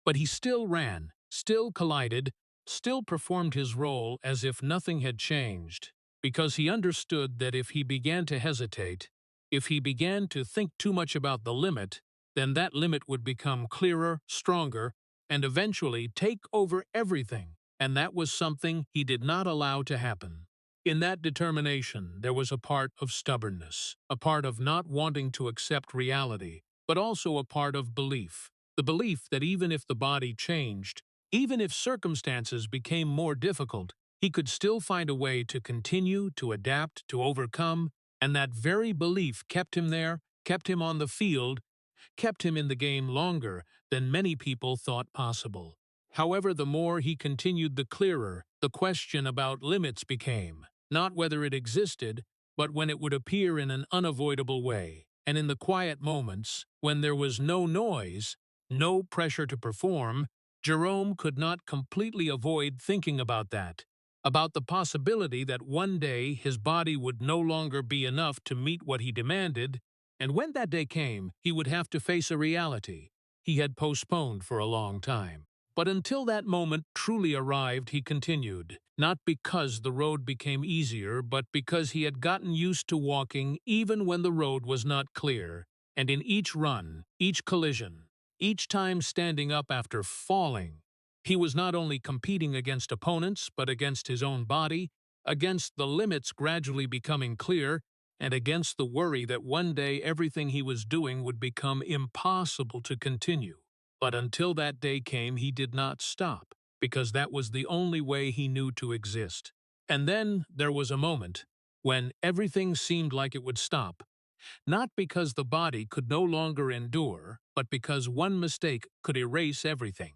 But he still ran, still collided, still performed his role as if nothing had changed, because he understood that if he began to hesitate, if he began to think too much about the limit, then that limit would become clearer, stronger, and eventually take over everything, and that was something he did not allow to happen. In that determination, there was a part of stubbornness, a part of not wanting to accept reality, but also a part of belief. The belief that even if the body changed, even if circumstances became more difficult, he could still find a way to continue, to adapt, to overcome, and that very belief kept him there, kept him on the field, kept him in the game longer than many people thought possible. However, the more he continued, the clearer the question about limits became, not whether it existed, but when it would appear in an unavoidable way. And in the quiet moments, when there was no noise, no pressure to perform, Jerome could not completely avoid thinking about that, about the possibility that one day his body would no longer be enough to meet what he demanded, and when that day came, he would have to face a reality he had postponed for a long time. But until that moment truly arrived, he continued, not because the road became easier, but because he had gotten used to walking even when the road was not clear, and in each run, each collision, each time standing up after falling, he was not only competing against opponents, but against his own body, against the limits gradually becoming clear, and against the worry that one day everything he was doing would become impossible to continue. But until that day came, he did not stop, because that was the only way he knew to exist. And then there was a moment when everything seemed like it would stop, not because the body could no longer endure, but because one mistake could erase everything.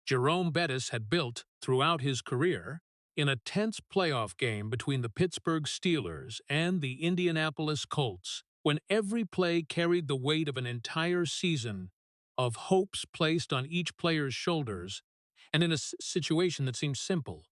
Jerome Bettis had built, throughout his career, in a tense playoff game between the Pittsburgh Steelers and the Indianapolis Colts, when every play carried the weight of an entire season of hopes placed on each player's shoulders, and in a situation that seemed simple.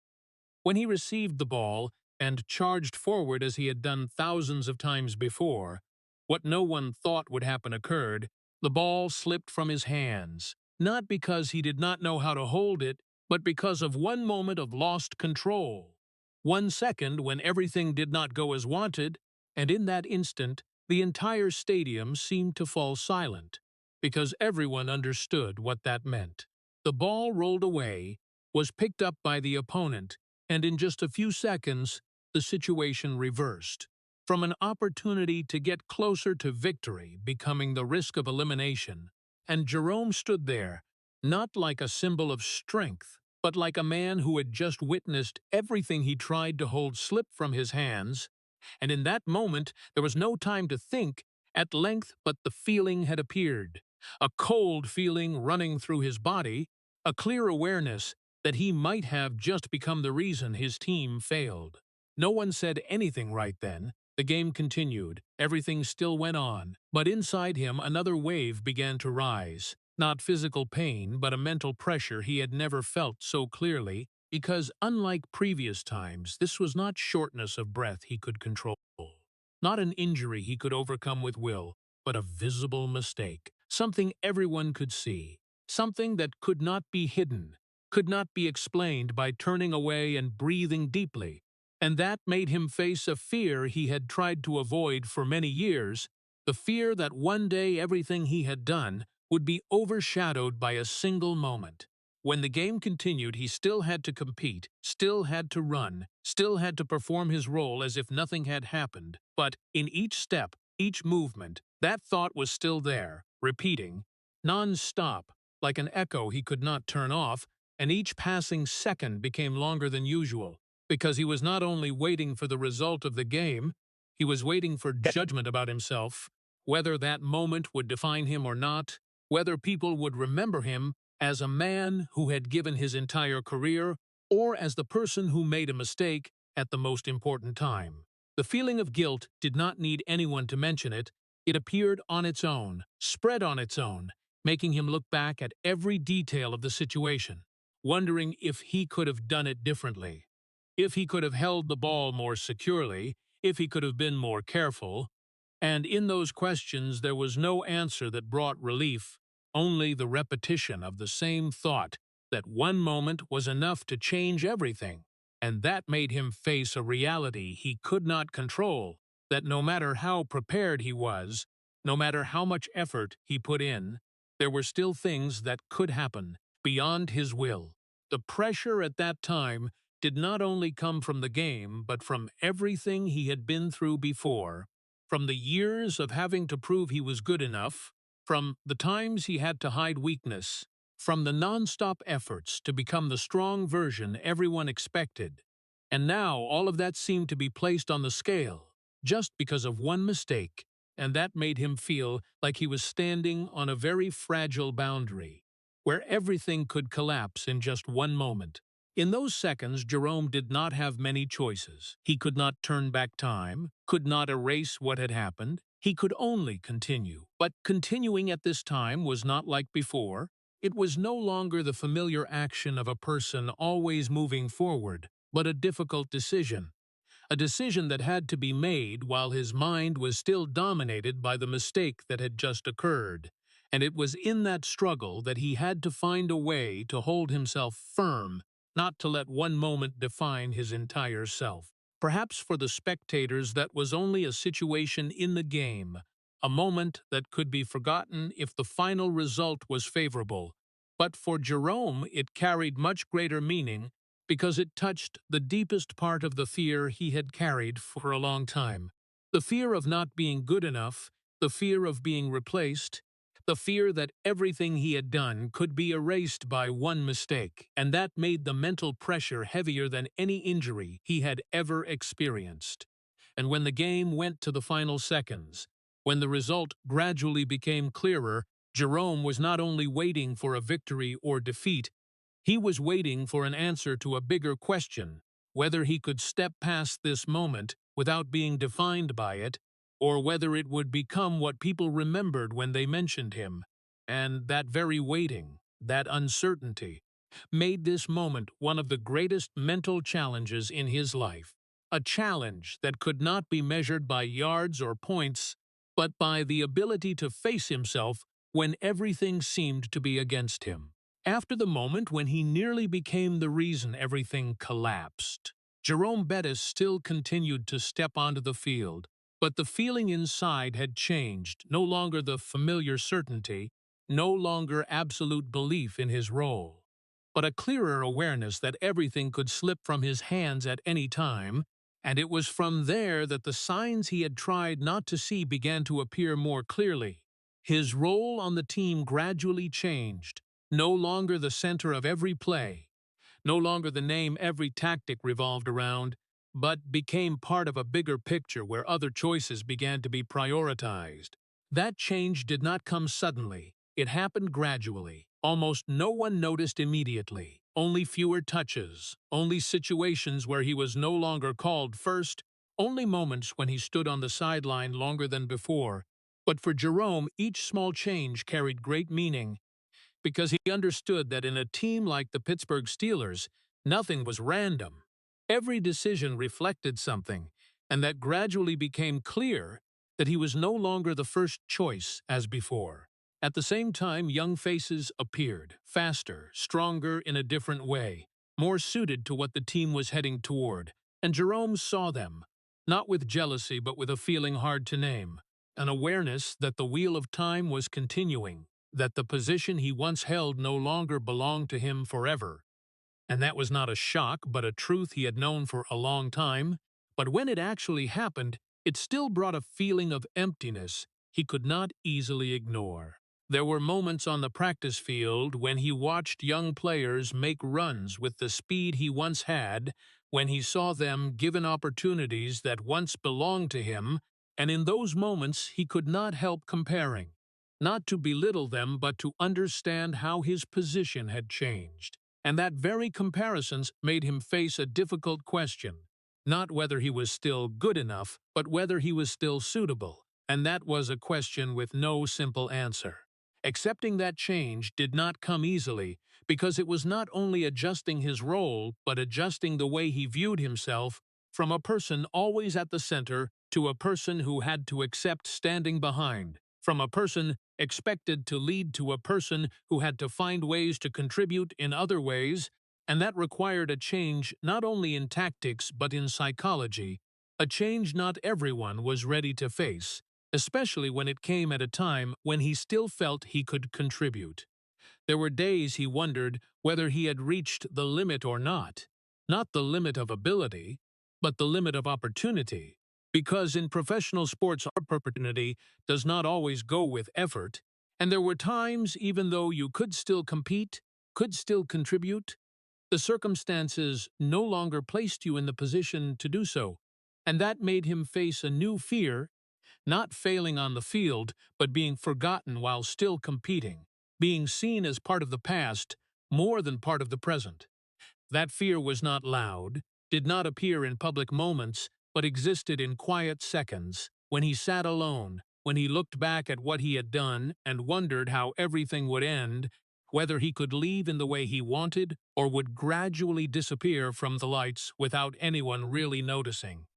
When he received the ball and charged forward as he had done thousands of times before, What no one thought would happen occurred. The ball slipped from his hands, not because he did not know how to hold it, but because of one moment of lost control. 1 second when everything did not go as wanted, and in that instant, the entire stadium seemed to fall silent, because everyone understood what that meant. The ball rolled away, was picked up by the opponent, and in just a few seconds, the situation reversed. From an opportunity to get closer to victory becoming the risk of elimination, and Jerome stood there, not like a symbol of strength, but like a man who had just witnessed everything he tried to hold slip from his hands, and in that moment there was no time to think, at length but the feeling had appeared, a cold feeling running through his body, a clear awareness that he might have just become the reason his team failed. No one said anything right then. The game continued, everything still went on, but inside him another wave began to rise. Not physical pain, but a mental pressure he had never felt so clearly, because unlike previous times, this was not shortness of breath he could control. Not an injury he could overcome with will, but a visible mistake, something everyone could see, something that could not be hidden, could not be explained by turning away and breathing deeply. And that made him face a fear he had tried to avoid for many years, the fear that one day everything he had done would be overshadowed by a single moment. When the game continued, he still had to compete, still had to run, still had to perform his role as if nothing had happened. But in each step, each movement, that thought was still there, repeating, non-stop, like an echo he could not turn off, and each passing second became longer than usual, because he was not only waiting for the result of the game, he was waiting for judgment about himself, whether that moment would define him or not, whether people would remember him as a man who had given his entire career or as the person who made a mistake at the most important time. The feeling of guilt did not need anyone to mention it. It appeared on its own, spread on its own, making him look back at every detail of the situation, wondering if he could have done it differently. If he could have held the ball more securely, if he could have been more careful, and in those questions there was no answer that brought relief, only the repetition of the same thought that one moment was enough to change everything, and that made him face a reality he could not control, that no matter how prepared he was, no matter how much effort he put in, there were still things that could happen beyond his will. The pressure at that time did not only come from the game, but from everything he had been through before, from the years of having to prove he was good enough, from the times he had to hide weakness, from the non-stop efforts to become the strong version everyone expected. And now all of that seemed to be placed on the scale, just because of one mistake, and that made him feel like he was standing on a very fragile boundary, where everything could collapse in just one moment. In those seconds, Jerome did not have many choices. He could not turn back time, could not erase what had happened. He could only continue. But continuing at this time was not like before. It was no longer the familiar action of a person always moving forward, but a difficult decision. A decision that had to be made while his mind was still dominated by the mistake that had just occurred. And it was in that struggle that he had to find a way to hold himself firm, not to let one moment define his entire self. Perhaps for the spectators that was only a situation in the game, a moment that could be forgotten if the final result was favorable. But for Jerome it carried much greater meaning because it touched the deepest part of the fear he had carried for a long time. The fear of not being good enough, the fear of being replaced, the fear that everything he had done could be erased by one mistake, and that made the mental pressure heavier than any injury he had ever experienced. And when the game went to the final seconds, when the result gradually became clearer, Jerome was not only waiting for a victory or defeat, he was waiting for an answer to a bigger question, whether he could step past this moment without being defined by it, or whether it would become what people remembered when they mentioned him. And that very waiting, that uncertainty, made this moment one of the greatest mental challenges in his life. A challenge that could not be measured by yards or points, but by the ability to face himself when everything seemed to be against him. After the moment when he nearly became the reason everything collapsed, Jerome Bettis still continued to step onto the field, but the feeling inside had changed, no longer the familiar certainty, no longer absolute belief in his role, but a clearer awareness that everything could slip from his hands at any time, and it was from there that the signs he had tried not to see began to appear more clearly. His role on the team gradually changed, no longer the center of every play, no longer the name every tactic revolved around, but became part of a bigger picture where other choices began to be prioritized. That change did not come suddenly. It happened gradually. Almost no one noticed immediately. Only fewer touches, only situations where he was no longer called first, only moments when he stood on the sideline longer than before. But for Jerome, each small change carried great meaning, because he understood that in a team like the Pittsburgh Steelers, nothing was random. Every decision reflected something, and that gradually became clear that he was no longer the first choice as before. At the same time, young faces appeared, faster, stronger in a different way, more suited to what the team was heading toward, and Jerome saw them, not with jealousy but with a feeling hard to name, an awareness that the wheel of time was continuing, that the position he once held no longer belonged to him forever. And that was not a shock, but a truth he had known for a long time. But when it actually happened, it still brought a feeling of emptiness he could not easily ignore. There were moments on the practice field when he watched young players make runs with the speed he once had, when he saw them given opportunities that once belonged to him, and in those moments he could not help comparing. Not to belittle them, but to understand how his position had changed. And that very comparisons made him face a difficult question. Not whether he was still good enough, but whether he was still suitable. And that was a question with no simple answer. Accepting that change did not come easily, because it was not only adjusting his role, but adjusting the way he viewed himself, from a person always at the center to a person who had to accept standing behind, from a person expected to lead to a person who had to find ways to contribute in other ways, and that required a change not only in tactics but in psychology, a change not everyone was ready to face, especially when it came at a time when he still felt he could contribute. There were days he wondered whether he had reached the limit or not the limit of ability, but the limit of opportunity. Because in professional sports, opportunity does not always go with effort, and there were times, even though you could still compete, could still contribute, the circumstances no longer placed you in the position to do so, and that made him face a new fear, not failing on the field, but being forgotten while still competing, being seen as part of the past more than part of the present. That fear was not loud, did not appear in public moments, but existed in quiet seconds, when he sat alone, when he looked back at what he had done and wondered how everything would end, whether he could leave in the way he wanted or would gradually disappear from the lights without anyone really noticing.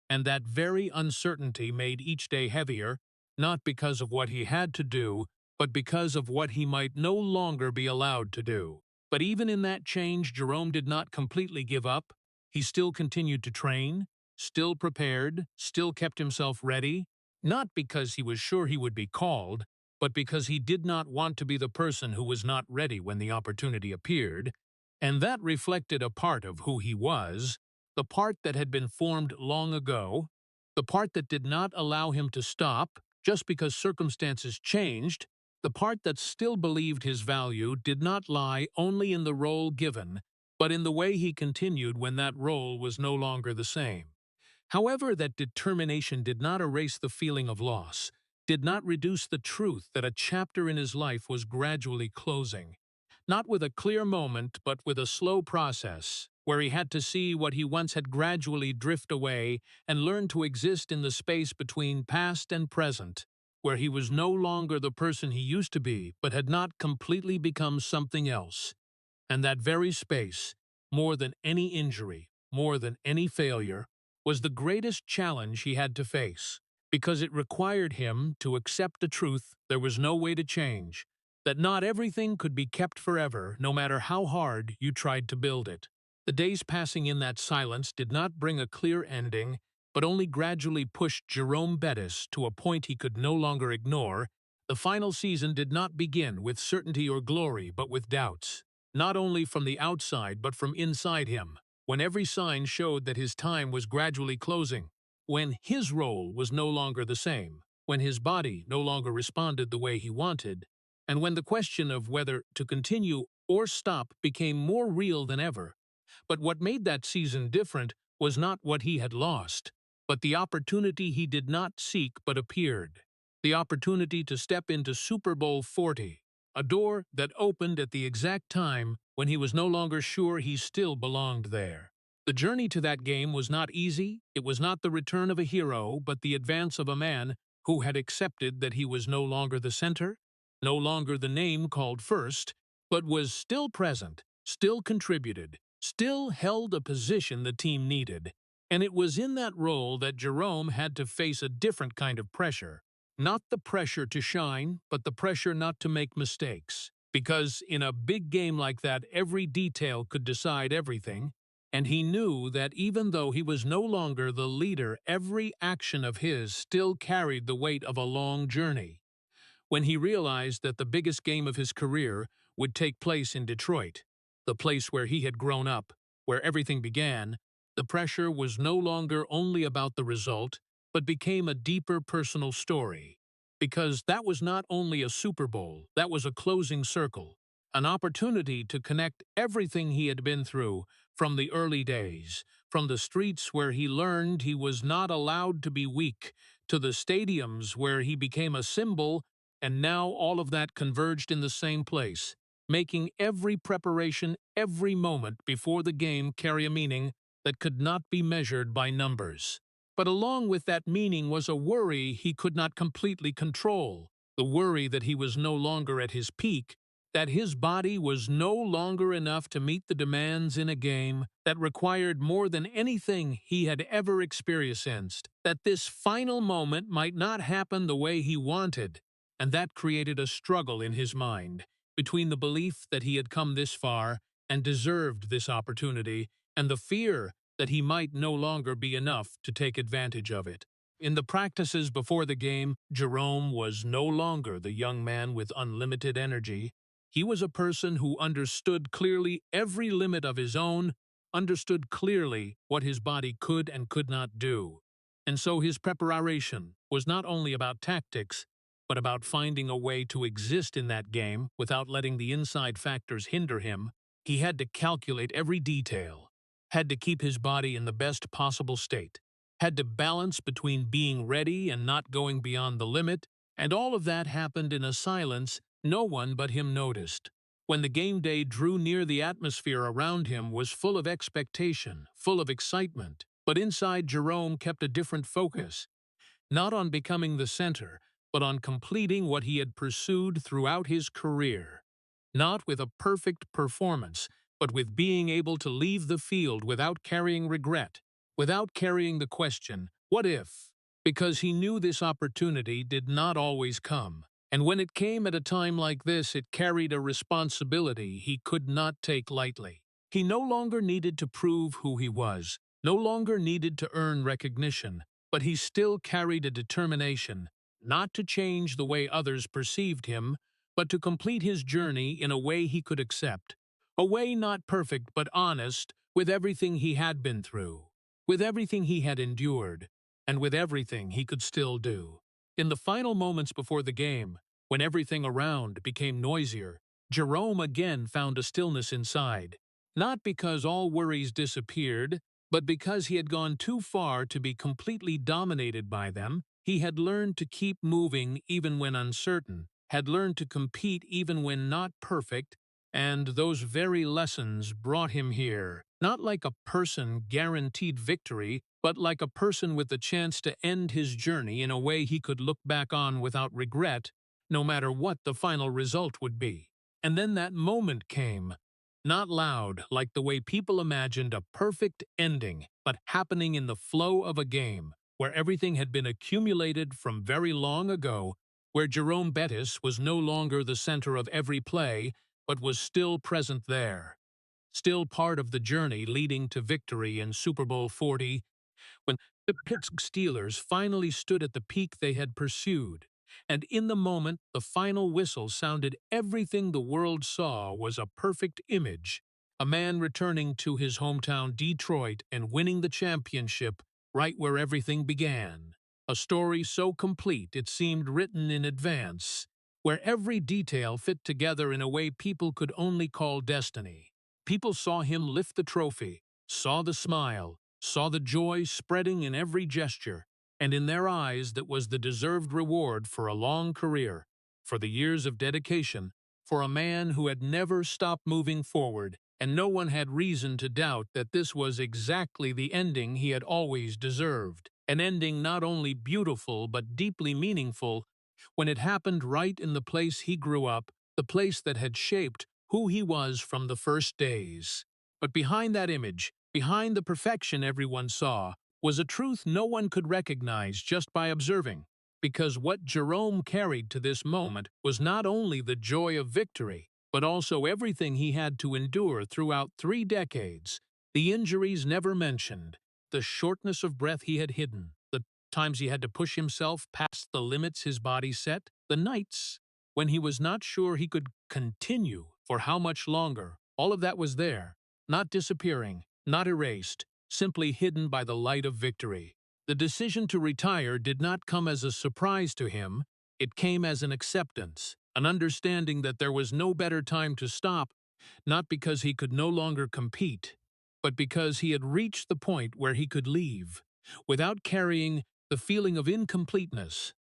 And that very uncertainty made each day heavier, not because of what he had to do, but because of what he might no longer be allowed to do. But even in that change, Jerome did not completely give up. He still continued to train, still prepared, still kept himself ready, not because he was sure he would be called, but because he did not want to be the person who was not ready when the opportunity appeared, and that reflected a part of who he was, the part that had been formed long ago, the part that did not allow him to stop just because circumstances changed, the part that still believed his value did not lie only in the role given, but in the way he continued when that role was no longer the same. However, that determination did not erase the feeling of loss, did not reduce the truth that a chapter in his life was gradually closing. Not with a clear moment, but with a slow process, where he had to see what he once had gradually drift away and learn to exist in the space between past and present, where he was no longer the person he used to be, but had not completely become something else. And that very space, more than any injury, more than any failure, was the greatest challenge he had to face, because it required him to accept the truth there was no way to change, that not everything could be kept forever, no matter how hard you tried to build it. The days passing in that silence did not bring a clear ending, but only gradually pushed Jerome Bettis to a point he could no longer ignore. The final season did not begin with certainty or glory, but with doubts, not only from the outside but from inside him, when every sign showed that his time was gradually closing, when his role was no longer the same, when his body no longer responded the way he wanted, and when the question of whether to continue or stop became more real than ever. But what made that season different was not what he had lost, but the opportunity he did not seek but appeared. The opportunity to step into Super Bowl 40, a door that opened at the exact time when he was no longer sure he still belonged there. The journey to that game was not easy. It was not the return of a hero, but the advance of a man who had accepted that he was no longer the center, no longer the name called first, but was still present, still contributed, still held a position the team needed. And it was in that role that Jerome had to face a different kind of pressure. Not the pressure to shine, but the pressure not to make mistakes. Because in a big game like that, every detail could decide everything, and he knew that even though he was no longer the leader, every action of his still carried the weight of a long journey. When he realized that the biggest game of his career would take place in Detroit, the place where he had grown up, where everything began, the pressure was no longer only about the result, but became a deeper personal story. Because that was not only a Super Bowl, that was a closing circle, an opportunity to connect everything he had been through from the early days, from the streets where he learned he was not allowed to be weak, to the stadiums where he became a symbol, and now all of that converged in the same place, making every preparation, every moment before the game carry a meaning that could not be measured by numbers. But along with that meaning was a worry he could not completely control, the worry that he was no longer at his peak, that his body was no longer enough to meet the demands in a game that required more than anything he had ever experienced, that this final moment might not happen the way he wanted, and that created a struggle in his mind between the belief that he had come this far and deserved this opportunity, and the fear that he might no longer be enough to take advantage of it. In the practices before the game, Jerome was no longer the young man with unlimited energy. He was a person who understood clearly every limit of his own, understood clearly what his body could and could not do. And so his preparation was not only about tactics, but about finding a way to exist in that game without letting the inside factors hinder him. He had to calculate every detail, had to keep his body in the best possible state, had to balance between being ready and not going beyond the limit, and all of that happened in a silence no one but him noticed. When the game day drew near, the atmosphere around him was full of expectation, full of excitement, but inside Jerome kept a different focus, not on becoming the center, but on completing what he had pursued throughout his career. Not with a perfect performance, but with being able to leave the field without carrying regret, without carrying the question, what if? Because he knew this opportunity did not always come, and when it came at a time like this, it carried a responsibility he could not take lightly. He no longer needed to prove who he was, no longer needed to earn recognition, but he still carried a determination, not to change the way others perceived him, but to complete his journey in a way he could accept, a way not perfect but honest, with everything he had been through, with everything he had endured, and with everything he could still do. In the final moments before the game, when everything around became noisier, Jerome again found a stillness inside, not because all worries disappeared, but because he had gone too far to be completely dominated by them. He had learned to keep moving even when uncertain, had learned to compete even when not perfect, and those very lessons brought him here, not like a person guaranteed victory, but like a person with the chance to end his journey in a way he could look back on without regret, no matter what the final result would be. And then that moment came. Not loud, like the way people imagined a perfect ending, but happening in the flow of a game, where everything had been accumulated from very long ago, where Jerome Bettis was no longer the center of every play, but was still present there, still part of the journey leading to victory in Super Bowl 40, when the Pittsburgh Steelers finally stood at the peak they had pursued. And in the moment the final whistle sounded, everything the world saw was a perfect image. A man returning to his hometown Detroit and winning the championship right where everything began. A story so complete it seemed written in advance, where every detail fit together in a way people could only call destiny. People saw him lift the trophy, saw the smile, saw the joy spreading in every gesture, and in their eyes that was the deserved reward for a long career, for the years of dedication, for a man who had never stopped moving forward, and no one had reason to doubt that this was exactly the ending he had always deserved, an ending not only beautiful but deeply meaningful, when it happened right in the place he grew up, the place that had shaped who he was from the first days. But behind that image, behind the perfection everyone saw, was a truth no one could recognize just by observing, because what Jerome carried to this moment was not only the joy of victory, but also everything he had to endure throughout 3 decades, the injuries never mentioned, the shortness of breath he had hidden, the times he had to push himself past the limits his body set, the nights when he was not sure he could continue for how much longer. All of that was there, not disappearing, not erased, simply hidden by the light of victory. The decision to retire did not come as a surprise to him, it came as an acceptance, an understanding that there was no better time to stop, not because he could no longer compete, but because he had reached the point where he could leave, without carrying the feeling of incompleteness,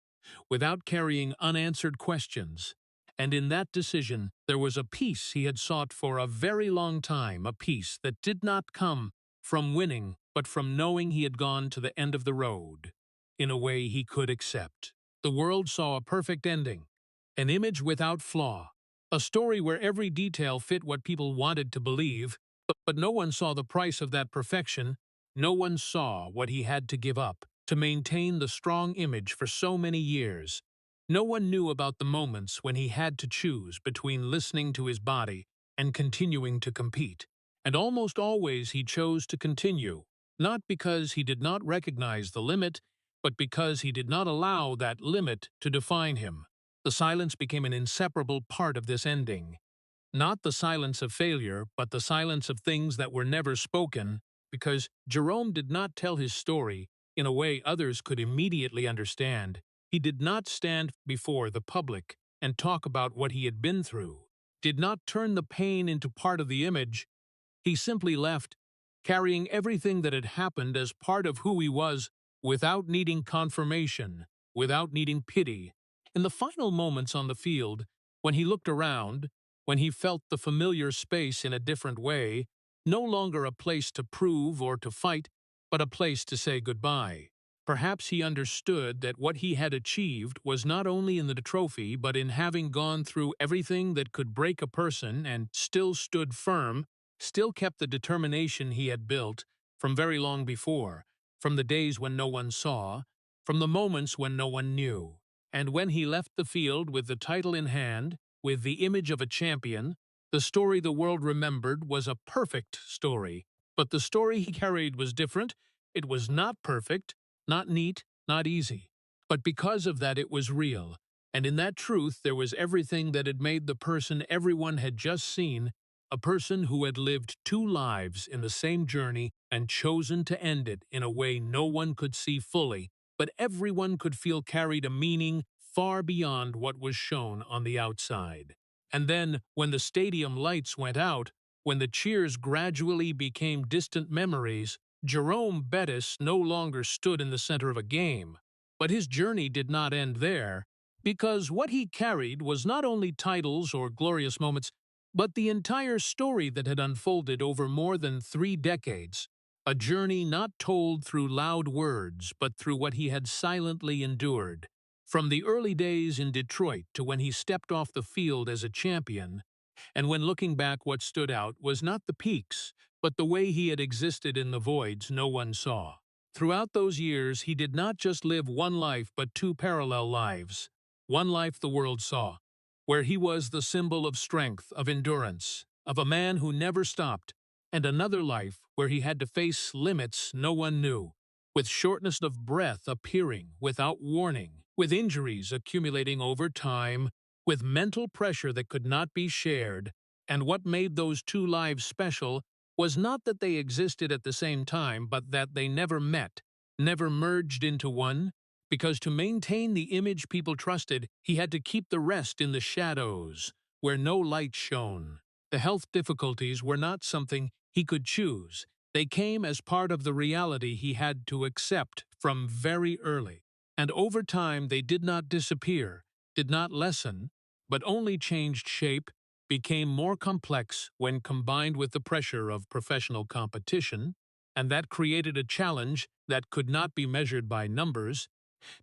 without carrying unanswered questions. And in that decision, there was a peace he had sought for a very long time, a peace that did not come from winning, but from knowing he had gone to the end of the road, in a way he could accept. The world saw a perfect ending, an image without flaw, a story where every detail fit what people wanted to believe, but no one saw the price of that perfection. No one saw what he had to give up to maintain the strong image for so many years. No one knew about the moments when he had to choose between listening to his body and continuing to compete. And almost always he chose to continue, not because he did not recognize the limit, but because he did not allow that limit to define him. The silence became an inseparable part of this ending. Not the silence of failure, but the silence of things that were never spoken, because Jerome did not tell his story in a way others could immediately understand. He did not stand before the public and talk about what he had been through, did not turn the pain into part of the image. He simply left, carrying everything that had happened as part of who he was, without needing confirmation, without needing pity. In the final moments on the field, when he looked around, when he felt the familiar space in a different way, no longer a place to prove or to fight, but a place to say goodbye. Perhaps he understood that what he had achieved was not only in the trophy, but in having gone through everything that could break a person and still stood firm, still kept the determination he had built from very long before, from the days when no one saw, from the moments when no one knew. And when he left the field with the title in hand, with the image of a champion, the story the world remembered was a perfect story. But the story he carried was different. It was not perfect, not neat, not easy. But because of that it was real, and in that truth there was everything that had made the person everyone had just seen, a person who had lived 2 lives in the same journey and chosen to end it in a way no one could see fully, but everyone could feel carried a meaning far beyond what was shown on the outside. And then, when the stadium lights went out, when the cheers gradually became distant memories, Jerome Bettis no longer stood in the center of a game. But his journey did not end there, because what he carried was not only titles or glorious moments, but the entire story that had unfolded over more than 3 decades. A journey not told through loud words, but through what he had silently endured. From the early days in Detroit to when he stepped off the field as a champion, and when looking back what stood out was not the peaks, but the way he had existed in the voids no one saw. Throughout those years, he did not just live one life but two parallel lives. One life the world saw, where he was the symbol of strength, of endurance, of a man who never stopped, and another life where he had to face limits no one knew, with shortness of breath appearing without warning, with injuries accumulating over time, with mental pressure that could not be shared. And what made those two lives special was not that they existed at the same time, but that they never met, never merged into one, because to maintain the image people trusted, he had to keep the rest in the shadows, where no light shone. The health difficulties were not something he could choose. They came as part of the reality he had to accept from very early. And over time they did not disappear, did not lessen, but only changed shape, became more complex when combined with the pressure of professional competition, and that created a challenge that could not be measured by numbers,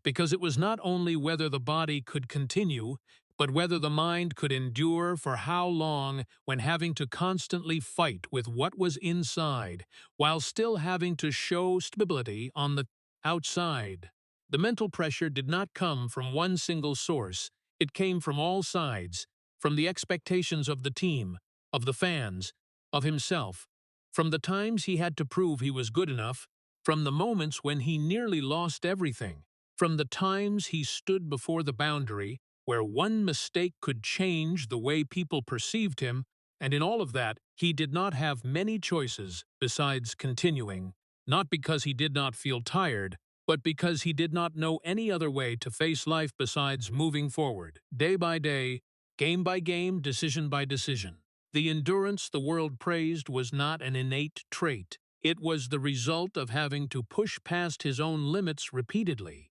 because it was not only whether the body could continue, but whether the mind could endure for how long when having to constantly fight with what was inside, while still having to show stability on the outside. The mental pressure did not come from one single source, it came from all sides, from the expectations of the team, of the fans, of himself, from the times he had to prove he was good enough, from the moments when he nearly lost everything, from the times he stood before the boundary, where one mistake could change the way people perceived him, and in all of that, he did not have many choices besides continuing, not because he did not feel tired, but because he did not know any other way to face life besides moving forward, day by day, game by game, decision by decision. The endurance the world praised was not an innate trait. It was the result of having to push past his own limits repeatedly,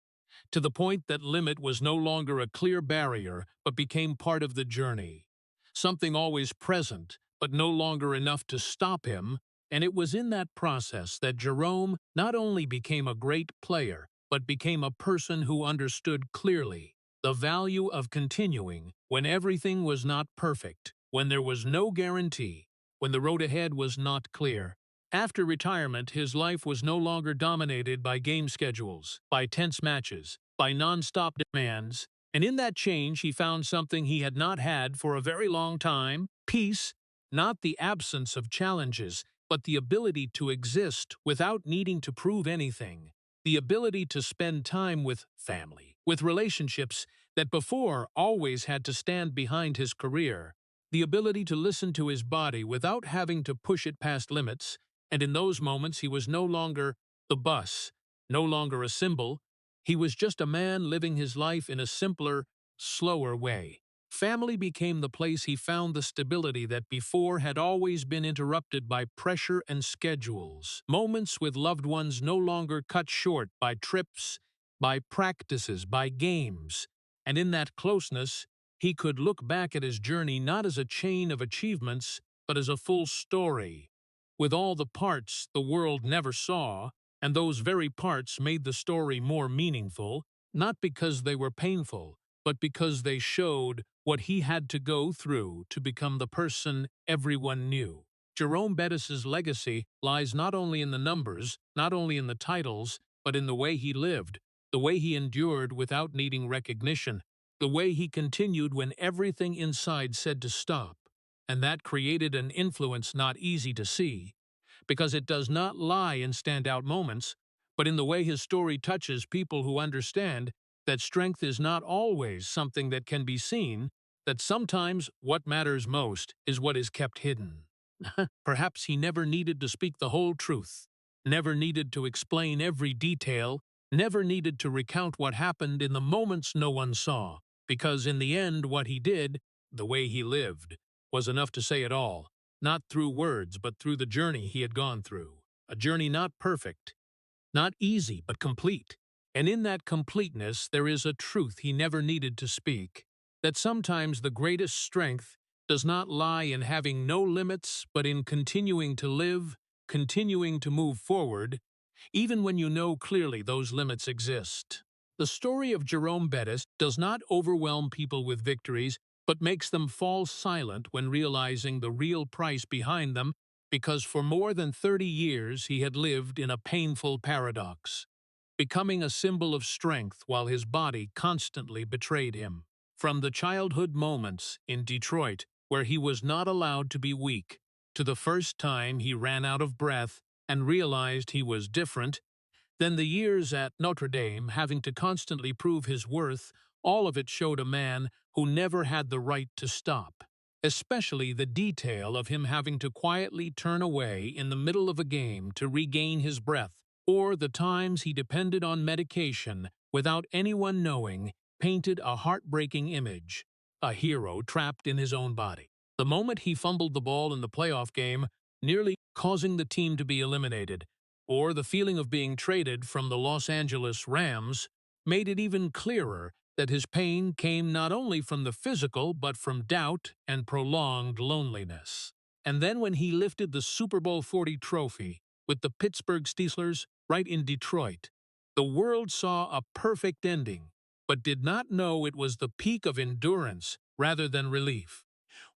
to the point that limit was no longer a clear barrier but became part of the journey. Something always present, but no longer enough to stop him, and it was in that process that Jerome not only became a great player, but became a person who understood clearly the value of continuing when everything was not perfect, when there was no guarantee, when the road ahead was not clear. After retirement, his life was no longer dominated by game schedules, by tense matches, by non-stop demands, and in that change he found something he had not had for a very long time: peace, not the absence of challenges, but the ability to exist without needing to prove anything, the ability to spend time with family, with relationships that before always had to stand behind his career, the ability to listen to his body without having to push it past limits. And in those moments he was no longer the bus, no longer a symbol. He was just a man living his life in a simpler, slower way. Family became the place he found the stability that before had always been interrupted by pressure and schedules. Moments with loved ones no longer cut short by trips, by practices, by games. And in that closeness, he could look back at his journey not as a chain of achievements, but as a full story, with all the parts the world never saw, and those very parts made the story more meaningful, not because they were painful, but because they showed what he had to go through to become the person everyone knew. Jerome Bettis's legacy lies not only in the numbers, not only in the titles, but in the way he lived, the way he endured without needing recognition, the way he continued when everything inside said to stop. And that created an influence not easy to see, because it does not lie in standout moments, but in the way his story touches people who understand that strength is not always something that can be seen, that sometimes what matters most is what is kept hidden. Perhaps he never needed to speak the whole truth, never needed to explain every detail, never needed to recount what happened in the moments no one saw, because in the end what he did, the way he lived, was enough to say it all, not through words but through the journey he had gone through. A journey not perfect, not easy but complete. And in that completeness there is a truth he never needed to speak, that sometimes the greatest strength does not lie in having no limits but in continuing to live, continuing to move forward, even when you know clearly those limits exist. The story of Jerome Bettis does not overwhelm people with victories, but makes them fall silent when realizing the real price behind them, because for more than 30 years he had lived in a painful paradox, becoming a symbol of strength while his body constantly betrayed him. From the childhood moments in Detroit where he was not allowed to be weak, to the first time he ran out of breath and realized he was different, then the years at Notre Dame having to constantly prove his worth, all of it showed a man who never had the right to stop. Especially the detail of him having to quietly turn away in the middle of a game to regain his breath, or the times he depended on medication without anyone knowing, painted a heartbreaking image, a hero trapped in his own body. The moment he fumbled the ball in the playoff game, nearly causing the team to be eliminated, or the feeling of being traded from the Los Angeles Rams, made it even clearer that his pain came not only from the physical but from doubt and prolonged loneliness. And then when he lifted the Super Bowl 40 trophy with the Pittsburgh Steelers right in Detroit, the world saw a perfect ending, but did not know it was the peak of endurance rather than relief.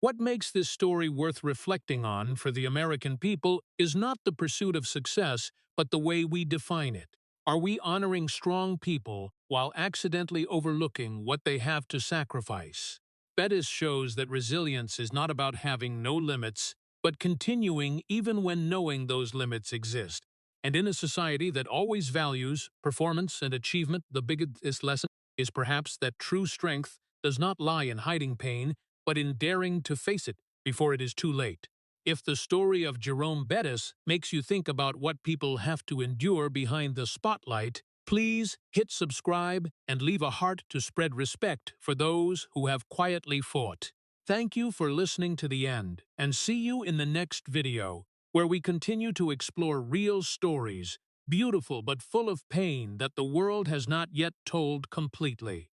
What makes this story worth reflecting on for the American people is not the pursuit of success, but the way we define it. Are we honoring strong people while accidentally overlooking what they have to sacrifice? Bettis shows that resilience is not about having no limits, but continuing even when knowing those limits exist. And in a society that always values performance and achievement, the biggest lesson is perhaps that true strength does not lie in hiding pain, but in daring to face it before it is too late. If the story of Jerome Bettis makes you think about what people have to endure behind the spotlight, please hit subscribe and leave a heart to spread respect for those who have quietly fought. Thank you for listening to the end, and see you in the next video, where we continue to explore real stories, beautiful but full of pain that the world has not yet told completely.